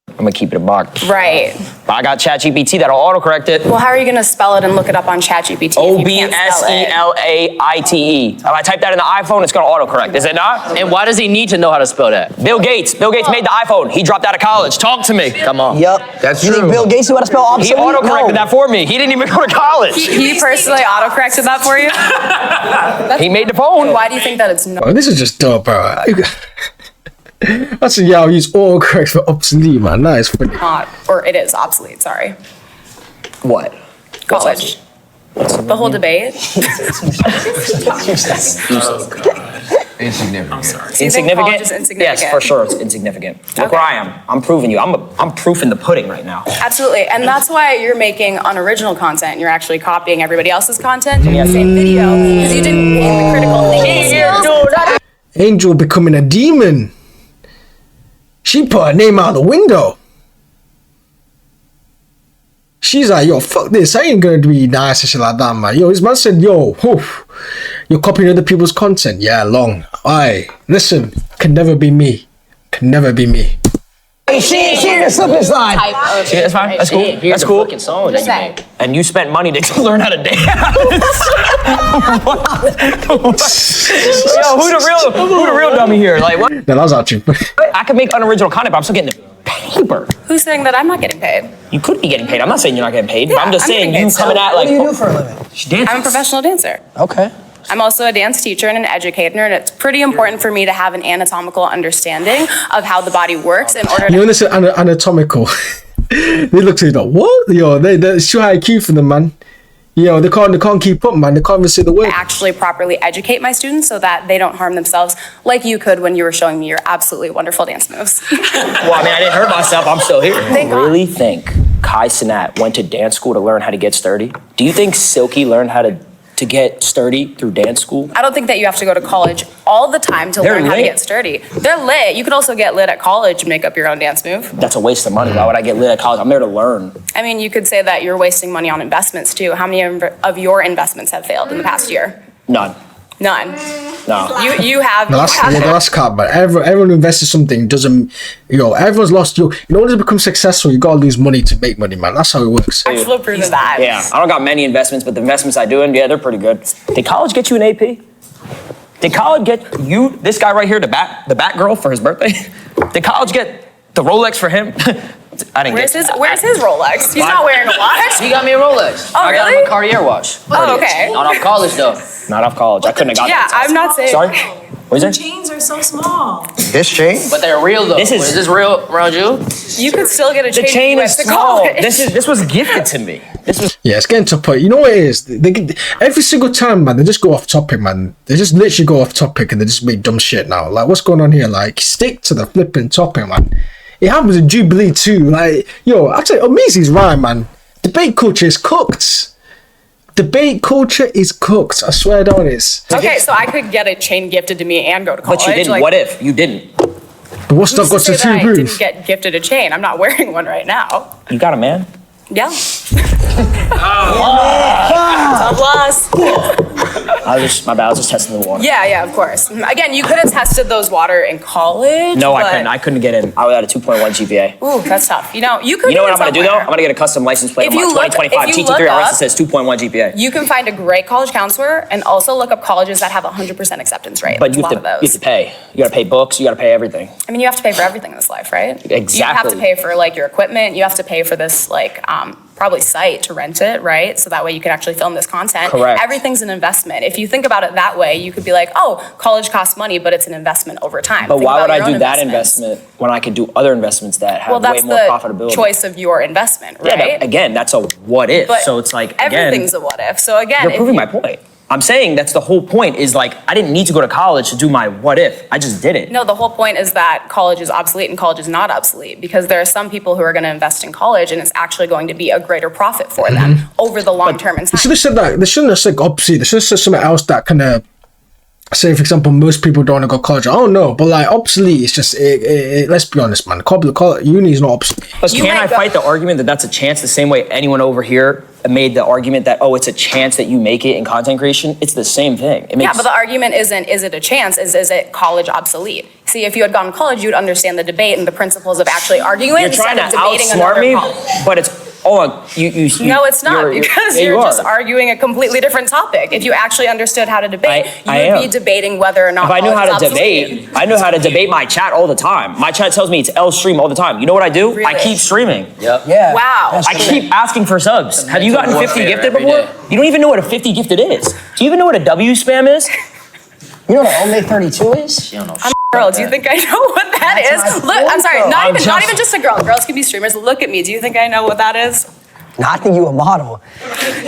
I'm gonna keep it a buck.
Right.
But I got ChatGPT that'll autocorrect it.
Well, how are you going to spell it and look it up on ChatGPT?
OBSELAITE. If I type that in the iPhone, it's gonna autocorrect, is it not?
And why does he need to know how to spell that?
Bill Gates. Bill Gates made the iPhone. He dropped out of college. Talk to me.
Come on.
Yup.
That's
You think
true.
Bill Gates knew how to spell
He
obsolete?
autocorrected that for me. He didn't even go to college.
He personally autocorrected that for you?
He made the phone.
Why do you think that it's not?
Bro, this is just dope, bro. That's a I'll use autocorrect for obsolete, man. That is funny.
Or it is obsolete, sorry.
What?
College. The whole debate.
Insignificant.
So you think
Insignificant?
college is insignificant?
Yes, for sure it's insignificant. Look where I am. I'm proving you. I'm proof in the pudding right now.
Absolutely, and that's why you're making unoriginal content. You're actually copying everybody else's content in the same video because you didn't gain the critical thinking skills.
Angel becoming a demon. She put her name out the window. She's like, yo, fuck this. I ain't gonna be nice and shit like that, man. Yo, his man said, yo, you're copying other people's content. Yeah, long. Aye, listen, can never be me. Can never be me.
She the slip slide.
See, that's fine. That's cool. That's cool.
Song that you made.
And you spent money to learn how to dance. Yo, who the real dummy here? Like what?
That was actually.
I could make unoriginal content, but I'm still getting the paper.
Who's saying that I'm not getting paid?
You could be getting paid. I'm not saying you're not getting paid, but
Yeah,
I'm just
I'm
saying
getting
you
paid.
coming at
What
like.
do you do for a living?
She dances.
I'm a professional dancer.
Okay.
I'm also a dance teacher and an educator, and it's pretty important for me to have an anatomical understanding of how the body works in order to
You understand anatomical? They look to you like, what? Yo, it's too high IQ for them, man. Yo, they can't keep up, man. They can't even say the word.
actually properly educate my students so that they don't harm themselves like you could when you were showing me your absolutely wonderful dance moves.
Well, I mean, I didn't hurt myself. I'm still here.
Thank God.
Think Kai Cenat went to dance school to learn how to get sturdy? Do you think Silky learned how to to get sturdy through dance school?
I don't think that you have to go to college all the time to
They're
learn how to
lit.
get sturdy. They're lit. You can also get lit at college and make up your own dance move.
That's a waste of money. Why would I get lit at college? I'm there to learn.
I mean, you could say that you're wasting money on investments too. How many of your investments have failed in the past year?
None.
None.
No.
You have.
No, that's cap, but everyone who invests in something doesn't, everyone's lost. In order to become successful, you gotta lose money to make money, man. That's how it works.
Actual proof of that.
Yeah, I don't got many investments, but the investments I do, they're pretty good. Did college get you an AP? Did college get you, this guy right here, the bat girl for his birthday? Did college get the Rolex for him? I didn't
Where's
get
his Rolex? He's not wearing a watch.
He got me a Rolex.
Oh,
I got him
really?
a Cartier watch.
Oh, okay.
Not off college though.
Not off college. I couldn't have got
Yeah,
that.
I'm not saying.
Sorry? What is it?
Chains are so small.
This chain?
But they're real though.
This is-
Is this real around you?
You could still get a
The
chain.
chain
if
is
you went to
small.
college.
This was gifted to me. This was
Yeah, it's getting to a point. You know what it is? Every single time, man, they just go off topic, man. They just literally go off topic and they just make dumb shit now. Like, what's going on here? Like, stick to the flipping topic, man. It happens in Jubilee too. Like, yo, I tell you, Amizi's right, man. Debate culture is cooked. Debate culture is cooked. I swear down is.
Okay, so I could get a chain gifted to me and go to college.
but you didn't.
Like,
What if you didn't?
But what's that got
who's to
to
say that I
do
didn't
with?
get gifted a chain? I'm not wearing one right now.
You got a man?
Yeah. Top loss.
My bad. I was just testing the water.
Yeah, of course. Again, you could have tested those water in college.
No, I
but-
couldn't. I couldn't get in. I was at a 2.1 GPA.
Ooh, that's tough. You know, you could.
You know
get
what I'm gonna do though?
somewhere.
I'm gonna get a custom license plate
If
on my
you look-
2025
if you
GT3
look
RS
up-
that says 2.1 GPA.
You can find a great college counselor and also look up colleges that have 100% acceptance rate.
But
There's
you
a
have,
lot of
you have
those.
to pay. You gotta pay books. You gotta pay everything.
I mean, you have to pay for everything in this life, right? You have
Exactly.
to pay for like your equipment. You have to pay for this probably site to rent it, right? So that way you can actually film this content.
Correct.
Everything's an investment. If you think about it that way, you could be like, oh, college costs money, but it's an investment over time.
But
Think
why
about
would
your
I do
own
that
investments.
investment when I could do other investments that have
Well,
way
that's
more
the
profitability?
choice of your investment,
Yeah,
right?
but again, that's a what if.
But
so it's like
everything's
again,
a what if. So again,
you're
if
proving
you-
my point. I'm saying that's the whole point. Is like I didn't need to go to college to do my what if. I just did it.
No, the whole point is that college is obsolete and college is not obsolete because there are some people who are going to invest in college and it's actually going to be a greater profit for them over the long term in
They
time.
should have said that. They shouldn't have said opposite. They should have said something else that kind of, say, for example, most people don't want to go to college. I don't know, but like obsolete, it's just, let's be honest, man. Uni is not obsolete.
But
You
can
might
I
go-
fight the argument that that's a chance the same way anyone over here made the argument that, oh, it's a chance that you make it in content creation? It's the same thing. It makes,
Yeah, but the argument isn't, is it a chance? Is it college obsolete? See, if you had gone to college, you'd understand the debate and the principles of actually arguing
you're
instead
trying to
of debating
outsmart
another
me,
college.
but it's, you
No, it's not because
yeah,
you're
you
just
are.
arguing a completely different topic. If you actually understood how to debate,
I
you would be
am.
debating whether or not
If I knew
college
how
is
to
obsolete.
debate, I know how to debate my chat all the time. My chat tells me it's L stream all the time. You know what I do? I
Really?
keep streaming.
Yep.
Yeah.
Wow.
I keep asking for subs. Have you gotten 50
warfare
gifted
every
before?
day.
You don't even know what a 50 gifted is. Do you even know what a W spam is?
You know what Omega 32 is?
You don't know
I'm a girl. Do you think I know what that
That's
is?
my
Look, I'm sorry.
point,
Not
though.
even just a girl. Girls can be streamers. Look at me. Do you think I know what that is?
No, I think you a model.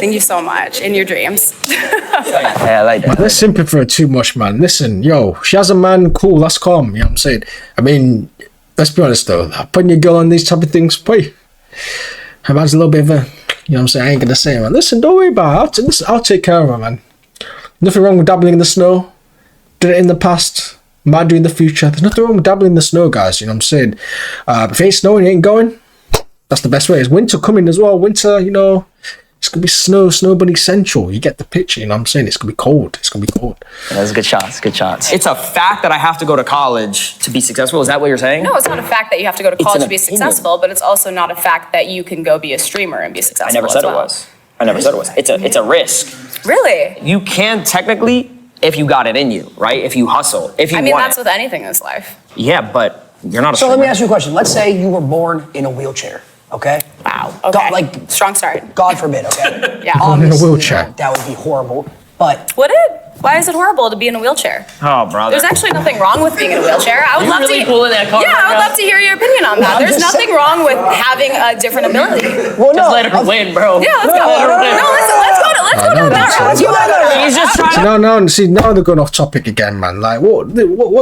Thank you so much. In your dreams.
Yeah, I like that.
Let's simplify for her too much, man. Listen, yo, she has a man, cool, that's calm. You know what I'm saying? I mean, let's be honest though, putting your girl on these type of things, boy, a man's a little bit of a, you know what I'm saying? I ain't gonna say it, man. Listen, don't worry about it. I'll take care of her, man. Nothing wrong with dabbling in the snow. Did it in the past. Might do in the future. There's nothing wrong with dabbling in the snow, guys. You know what I'm saying? If it ain't snowing, it ain't going. That's the best way. It's winter coming as well. Winter, you know, it's gonna be snow bunny central. You get the picture, you know what I'm saying? It's gonna be cold. It's gonna be cold.
That's good shots. Good shots. It's a fact that I have to go to college to be successful. Is that what you're saying?
No, it's not a fact that you have to go to
It's
college
an
to be
opinion.
successful, but it's also not a fact that you can go be a streamer and be successful.
I never
as
said it
well.
was. I never said it was. It's a risk.
Really?
You can technically, if you got it in you, right? If you hustle, if you
I mean,
want
that's
it.
with anything in this life.
Yeah, but you're not a
So
streamer.
let me ask you a question. Let's say you were born in a wheelchair, okay?
Wow. Okay.
like-
strong start.
God forbid, okay?
Yeah.
Born in a
Obviously,
wheelchair.
that would be horrible. But
Would it? Why is it horrible to be in a wheelchair?
Oh, brother.
There's actually nothing wrong with being in a wheelchair. I would
You
love
really
to.
pulling that card
Yeah,
right
I would
now?
love to hear your opinion on that.
I'm
There's
just
nothing
saying-
wrong with having a different ability.
well,
Just
no,
let her win, bro.
Yeah, let's go.
let her win.
No, let's go down that route.
Let's go down that route.
He's just trying to
See now they're going off topic again, man. Like what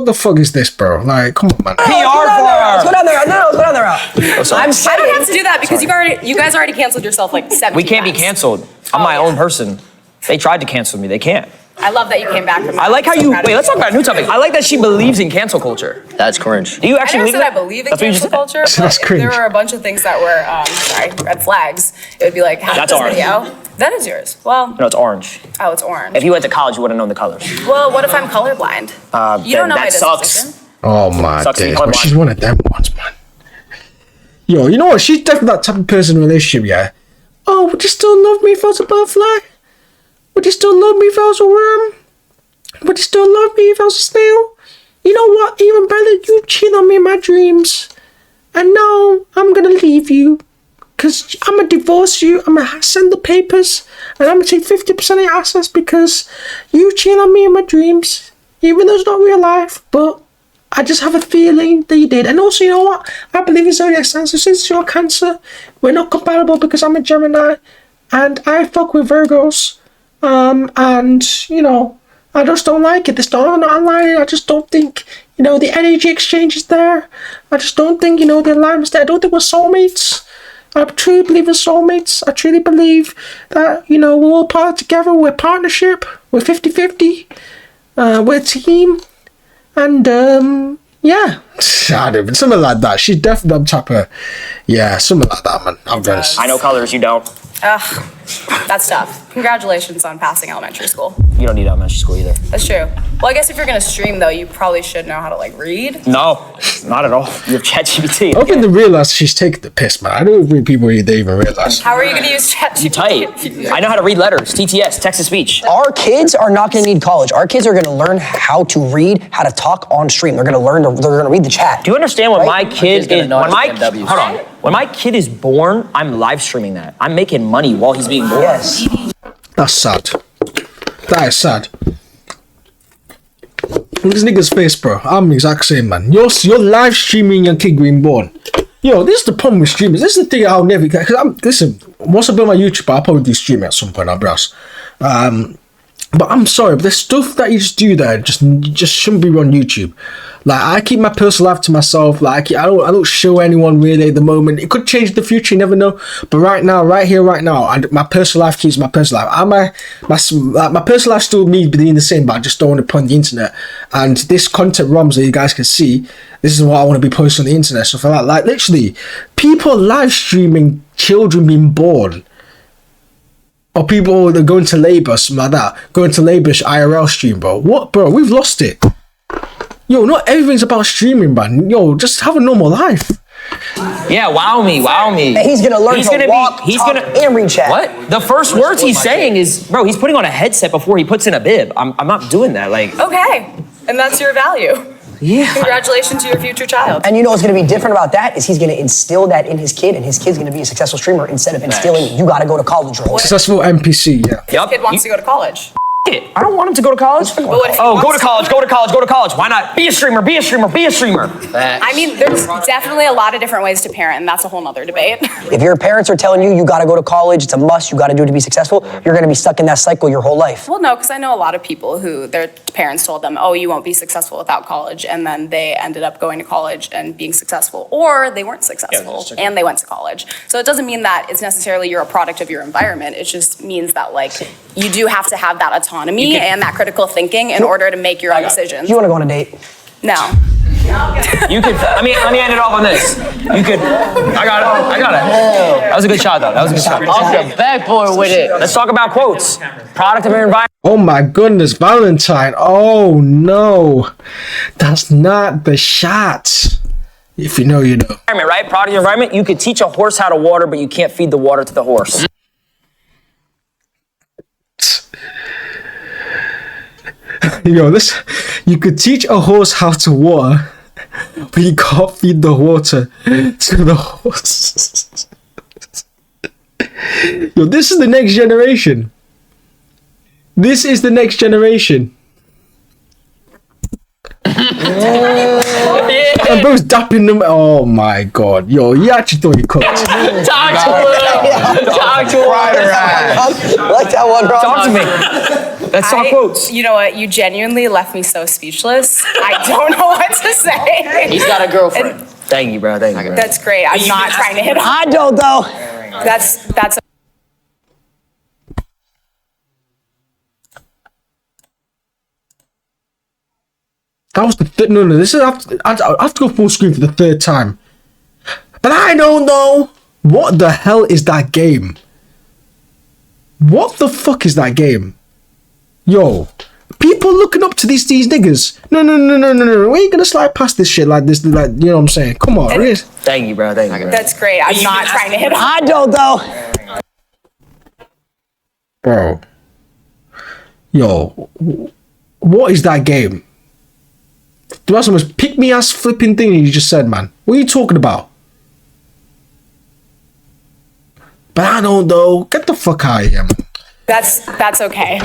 the fuck is this, bro? Like, come on, man.
PR
Let's go
for
down there. No, let's go down the route. I'm
I
saying,
don't have to do that because you guys already canceled yourself like 7
We can't be canceled. I'm my own person. They tried to cancel me. They can't.
I love that you came back from that.
I like how
I'm so
you.
proud of
Wait, let's talk about a new topic. I like that she believes in cancel culture.
That's cringe.
Do you
I
actually
never
believe
said
that?
I believe in
That's what you
cancel
just said.
culture,
That's
but if
cringe.
there were a bunch of things that were, red flags, it would be like, half
That's
this
ours.
video. That is yours. Well,
No, it's orange.
oh, it's orange.
If you went to college, you wouldn't know the colors.
Well, what if I'm colorblind? You don't know my
that sucks.
disposition.
Oh my
Sucks to be
days. But
colorblind.
she's one of them ones, man. Yo, you know what? She's definitely that type of person in a relationship, yeah. Oh, would you still love me if I was a butterfly? Would you still love me if I was a worm? Would you still love me if I was a snail? You know what? Even better, you cheat on me in my dreams. And now I'm gonna leave you. Because I'm gonna divorce you. I'm gonna send the papers. And I'm gonna take 50% of your assets because you cheat on me in my dreams. Even though it's not real life. But I just have a feeling that you did. And also, you know what? I believe in zodiac signs. So since you're a Cancer, we're not compatible because I'm a Gemini. And I fuck with Virgos. And, you know, I just don't like it. This don't not online. I just don't think, you know, the energy exchange is there. I just don't think, you know, the alignment's there. I don't think we're soulmates. I truly believe in soulmates. I truly believe that, you know, we're all part together. We're partnership. We're 50-50. We're a team. And, yeah. I don't know, something like that. She's definitely on top of, yeah, something like that, man. I'm honest.
I know colors. You don't.
Ugh, that's tough. Congratulations on passing elementary school.
You don't need elementary school either.
That's true. Well, I guess if you're gonna stream though, you probably should know how to like read.
No, not at all. You have ChatGPT.
I don't think they realise she's taking the piss, man. I don't think people they even realise.
How are you gonna use ChatGPT?
You type. I know how to read letters. TTS, text to speech.
Our kids are not going to need college. Our kids are going to learn how to read, how to talk on stream. They're going to learn. They're going to read the chat.
Do you understand when my kid
gonna
is
know how
when
to
my
stand Ws.
hold on when my kid is born? I'm live streaming that. I'm making money while he's being born.
Yes.
That's sad. That is sad. Look at this nigga's face, bro. I'm the exact same, man. You're live streaming your kid being born. Yo, this is the problem with streamers. This is the thing I'll never get. Listen, once I build my YouTube, I'll probably do streaming at some point. I'll browse. But I'm sorry, but the stuff that you just do there just shouldn't be on YouTube. Like, I keep my personal life to myself. Like, I don't show anyone really at the moment. It could change in the future, you never know. But right now, right here, right now, my personal life keeps my personal life. My personal life still me being the same, but I just don't want to put on the internet. And this content ROMs that you guys can see, this is what I want to be posting on the internet. So for that, like, literally, people live streaming children being born. Or people that are going to labour, something like that. Going to labour IRL stream, bro. What, bro? We've lost it. Yo, not everything's about streaming, man. Yo, just have a normal life.
Yeah, wow me.
And he's going to learn to walk, talk, and read chat.
What? The first words he's saying is, bro, he's putting on a headset before he puts in a bib. I'm not doing that. Like,
Okay, and that's your value.
yeah.
Congratulations to your future child.
And you know what's going to be different about that is he's going to instill that in his kid, and his kid's going to be a successful streamer instead of instilling you got to go to college. Or
Successful NPC, yeah.
His kid wants to go to college.
It. I don't want him to go to college.
But what if he
Oh, go
wants
to college, go to college, go to college. Why not? Be a streamer, be a streamer, be a streamer.
I mean, there's definitely a lot of different ways to parent, and that's a whole nother debate.
If your parents are telling you got to go to college, it's a must, you got to do it to be successful, you're going to be stuck in that cycle your whole life.
Well, no, because I know a lot of people who their parents told them, oh, you won't be successful without college, and then they ended up going to college and being successful, or they weren't successful and they went to college. So it doesn't mean that it's necessarily you're a product of your environment. It just means that, like, you do have to have that autonomy and that critical thinking in order to make your own decisions.
You want to go on a date?
No.
You could, let me end it off on this. You could, I got it. That was a good shot though, that was a good shot.
Off the backboard with it.
Let's talk about quotes. Product of your environment.
Oh my goodness, Valentine. Oh no. That's not the shot. If you know, you know.
Right? Product of your environment. You could teach a horse how to water, but you can't feed the water to the horse.
Yo, this, you could teach a horse how to water, but you can't feed the water to the horse. Yo, this is the next generation. This is the next generation. And bro's dapping them. Oh my god. Yo, you actually thought you cooked.
Talk to him. Talk to him.
Like that one, bro.
Talk to me. Let's talk quotes.
You know what? You genuinely left me so speechless. I don't know what to say.
He's got a girlfriend.
Thank you, bro. Thank you, bro.
That's great. I'm not trying to hit on.
I don't though.
That's
That was the no. This is I have to go full screen for the third time. But I don't know what the hell is that game. What the fuck is that game? Yo, people looking up to these niggas. No. We ain't gonna slide past this shit like this. Like, you know what I'm saying? Come on, really.
Thank you, bro. Thank you.
That's great. I'm not trying to hit on.
I don't though.
Bro. Yo, what is that game? That's the most pick me ass flipping thing you just said, man. What are you talking about? But I don't know. Get the fuck out of here, man.
That's okay.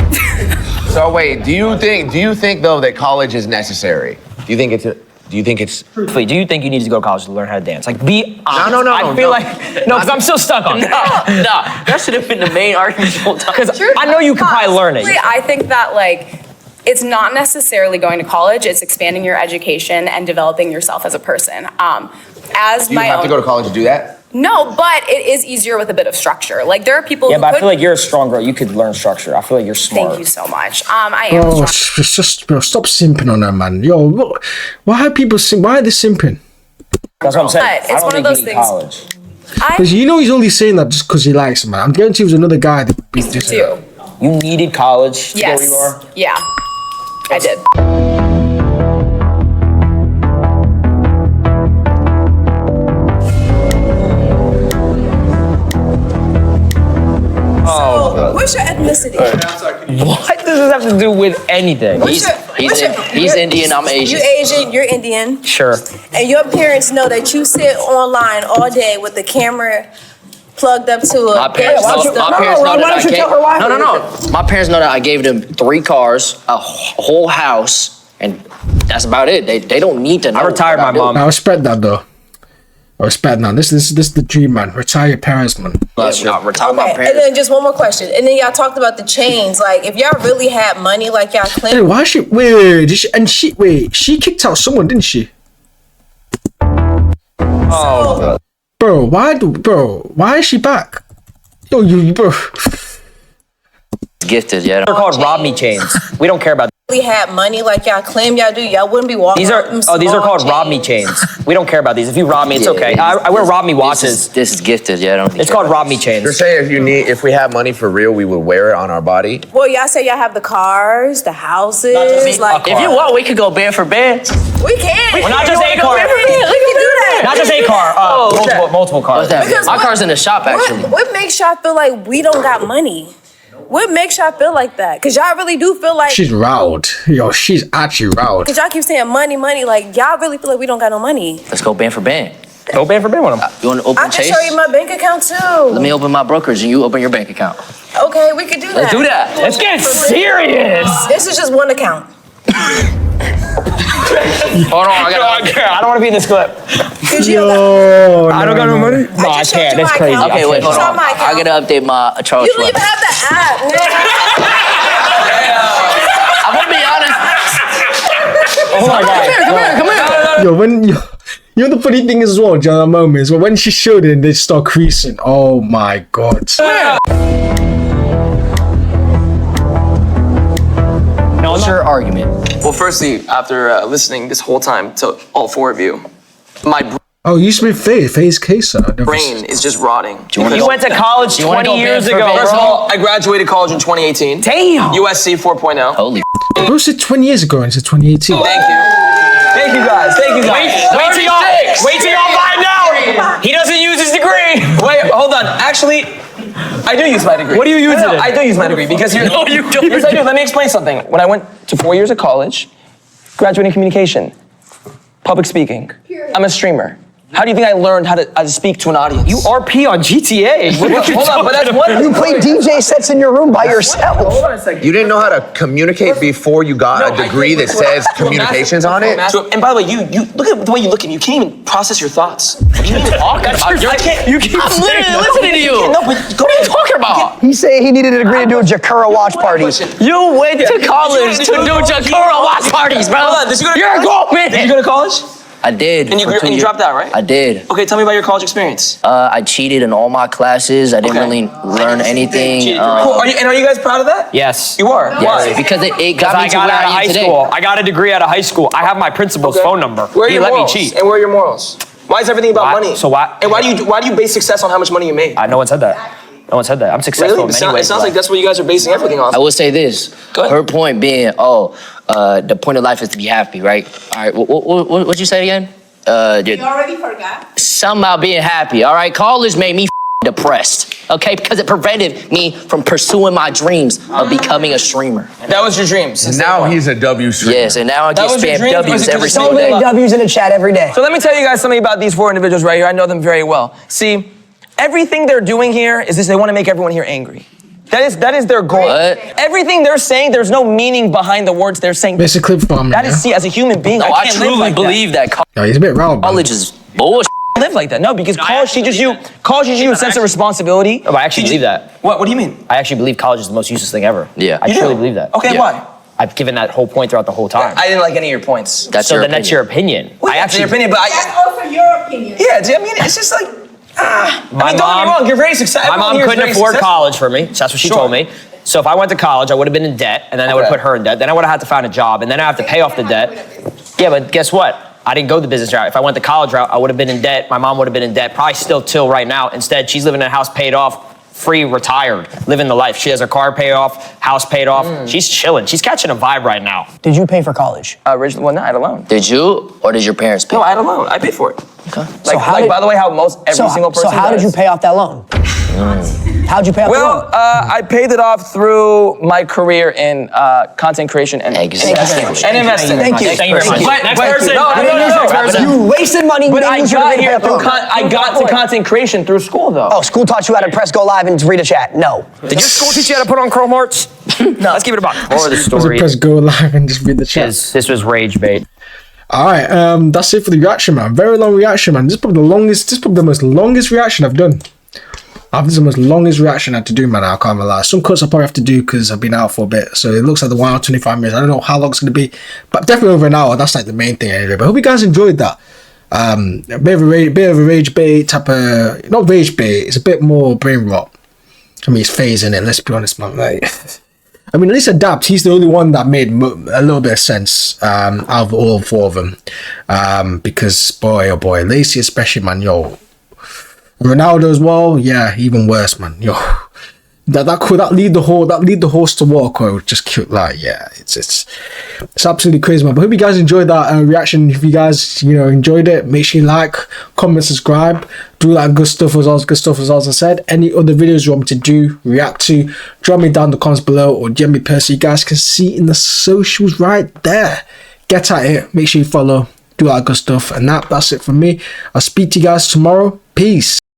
So wait, do you think though that college is necessary? Do you think it's
Truthfully, do you think you need to go to college to learn how to dance? Like, be honest.
No,
I feel like because I'm still stuck on that.
Nah, that should have been the main argument the whole time.
Because I know you can probably learn it.
I think that like it's not necessarily going to college. It's expanding your education and developing yourself as a person. As
Do you have to go to college to do that?
No, but it is easier with a bit of structure. Like there are people.
Yeah,
who
but I
could,
feel like you're a strong girl. You could learn structure. I feel like you're smart.
Thank you so much. I am.
Bro,
strong.
bro, stop simping on that, man. Yo, why are people why are they simping?
That's what I'm saying.
But it's one of those things.
College.
Because you know he's only saying that just because he likes him, man. I'm guaranteed it was another guy that beat this.
Too.
You needed college to
Yes.
go where you are?
Yeah, I did.
So, what's your ethnicity?
What does this have to do with anything?
He's Indian, I'm Asian.
You Asian, you're Indian.
Sure.
And your parents know that you sit online all day with the camera plugged up to a
My parents know that
No.
My parents know that I gave them 3 cars, a whole house, and that's about it. They don't need to know.
I retired my mom.
I respect that though. I respect that. This is the dream, man. Retire your parents, man.
Retire my
Okay,
parents.
and then just one more question. And then y'all talked about the chains. Like, if y'all really had money like y'all
Hey,
claim,
why she wait? She kicked out someone, didn't she?
Oh.
Bro, why is she back? Yo, bro.
Gifted, yeah.
They're called rob me chains. We don't care about
really had money like y'all claim y'all do, y'all wouldn't be walking.
these are
around with them
these are
small
called rob me chains. We don't care about these. If you rob me, it's okay. I wear rob me watches.
This is gifted, yeah. I don't
It's called rob me chains.
You're saying if we had money for real, we would wear it on our body?
Well, y'all say y'all have the cars, the houses, like
If you want, we could go band for band.
we can.
Well, not just a car.
We can do that.
Not just a car. Multiple cars.
What's that?
Because
My car's in the shop, actually.
What makes y'all feel like we don't got money? What makes y'all feel like that? Cause y'all really do feel like
She's riled. Yo, she's actually riled.
cause y'all keep saying money. Like y'all really feel like we don't got no money.
Let's go band for band.
Go band for band with them.
You want to open
I can
Chase?
show you my bank account too.
Let me open my brokerage and you open your bank account.
Okay, we could do that.
Let's do that.
Let's get serious.
This is just one account.
Hold on,
I don't want to be in this clip.
Yo,
I don't got no money. No, I
just showed
can't.
you
That's
my
crazy.
account.
Okay, wait, hold
It's on
on.
my account.
I gotta update my Charles
You don't even
Schwab.
have the app.
I'm gonna be honest.
Oh my god.
Come here.
Yo, when you know the funny thing is as well, John, that moment is when she showed it and they start creasing. Oh my god.
What's your argument?
Well, firstly, after listening this whole time to all 4 of you, my
Oh, you used to be Faye's case.
brain is just rotting.
You went to college 20 years ago,
First of all,
bro.
I graduated college in 2018.
Damn.
USC 4.0.
Holy.
Bro said 20 years ago into 2018.
Thank you. Thank you guys. Thank you guys.
Wait till y'all find out. He doesn't use his degree.
Wait, hold on. Actually, I do use my degree.
What do you use it in?
I do use my degree because
No, you don't.
Yes, I do. Let me explain something. When I went to 4 years of college, graduating communication, public speaking. I'm a streamer. How do you think I learned how to speak to an audience?
You RP on GTA. What are you
Hold on, but that's one.
You play DJ sets in your room by yourself.
Hold on a second.
You didn't know how to communicate before you got a degree that says communications on it?
And by the way, you look at the way you look at me. You can't even process your thoughts. What are you even talking about?
I'm literally listening to you.
No, but
What are you talking about?
He's saying he needed a degree to do a Jakura watch party.
You went to college to do Jakura watch parties, bro.
Hold on, did you go to
You're a
college?
grown man.
Did you go to college?
I did.
And you,
for 2
and you
years.
dropped out, right?
I did.
Okay, tell me about your college experience.
I cheated in all my classes. I didn't really learn anything.
Cool. Are you guys proud of that?
Yes.
You are?
Yes,
Why?
because it got me
I
to
got
where
out of
I am
high
today.
school. I got a degree out of high school. I have my principal's phone number.
Where are
He
your
let
morals?
me cheat.
And where are your morals? Why is everything about
Why-
money?
so why-
And why do you base success on how much money you made?
No one said that. No one said that. I'm successful
Really?
in many ways.
It sounds like that's what you guys are basing everything off.
I will say this. Her point being, the point of life is to be happy, right? All right, what'd you say again?
You already forgot.
Something about being happy, all right? College made me depressed, okay? Because it prevented me from pursuing my dreams of becoming a streamer.
That was your dreams.
And now he's a W streamer.
Yes, and now I get
was your
spammed
dream? Was
W's
it
every
just
single
So
day.
many W's in the chat every day.
So let me tell you guys something about these 4 individuals right here. I know them very well. See, everything they're doing here is this: they want to make everyone here angry. That is their goal.
What?
Everything they're saying, there's no meaning behind the words they're saying.
Basically, farming.
That is, see, as a human being,
No,
I
I
can't live
truly
like
believe that.
Yo, he's a bit round, bro.
College is bullshit.
Live like that. No, because college teaches you a sense of responsibility.
No, but I actually believe that.
What do you mean?
I actually believe college is the most useless thing ever.
Yeah.
I
You
truly
do?
believe that.
Okay,
Yeah.
why?
I've given that whole point throughout the whole time.
I didn't like any of your points.
That's
so
your
then that's your opinion.
Well,
I
that's
actually
your opinion, but
That's also your opinion.
yeah, I mean, it's just like, I
My
mean, don't get me
mom-
wrong, you're very successful.
My mom couldn't afford college for me, so that's what she
Sure.
told me. So if I went to college, I would have been in debt, and then I would have
Okay.
put her in debt. Then I would have had to find a job, and then I have to pay off the debt. Yeah, but guess what? I didn't go the business route. If I went the college route, I would have been in debt. My mom would have been in debt, probably still till right now. Instead, she's living in a house paid off, free, retired, living the life. She has her car paid off, house paid off. She's chilling. She's catching a vibe right now.
Did you pay for college?
Originally, well, no, I had a loan.
Did you, or did your parents pay?
No, I had a loan. I paid for it.
Okay.
Like, by the way, how most every single person
So how did
does.
you pay off that loan? How'd you pay off the
Well,
loan?
I paid it off through my career in content creation and
Exactly.
and investing.
Thank you.
Thank you very much.
But-
Next
but-
person.
No,
Next person.
You wasted money.
But
didn't
I
use your
got
degree to
here
pay
through
off the loan.
I got to content creation through school, though.
Oh, school taught you how to press go live and read a chat. No.
Did your school teach you how to put on Chrome hearts? No. Let's give it a buck. More of the
Was it
story
press go live and just read the chat?
is this was rage bait.
All right, that's it for the reaction, man. Very long reaction, man. This is probably the longest. This is probably the most longest reaction I've done. This is the most longest reaction I had to do, man. I can't lie. Some cuts I probably have to do because I've been out for a bit. So it looks like the 1 hour 25 minutes. I don't know how long it's gonna be, but definitely over an hour. That's like the main thing anyway. But I hope you guys enjoyed that. A bit of a rage bait type of, not rage bait. It's a bit more brain rot. I mean, it's phasing it. Let's be honest, man. Like, I mean, at least Adapt, he's the only one that made a little bit of sense out of all 4 of them. Because, boy, oh boy, Lacey especially, man, yo. Ronaldo as well, yeah, even worse, man, yo. That lead the horse to war quote just cute, like, yeah, it's absolutely crazy, man. But I hope you guys enjoyed that reaction. If you guys enjoyed it, make sure you like, comment, subscribe, do that good stuff as I said. Any other videos you want me to do, react to, drop me down in the comments below, or DM me personally. You guys can see in the socials right there. Get at it, make sure you follow, do that good stuff, and that's it from me. I'll speak to you guys tomorrow. Peace.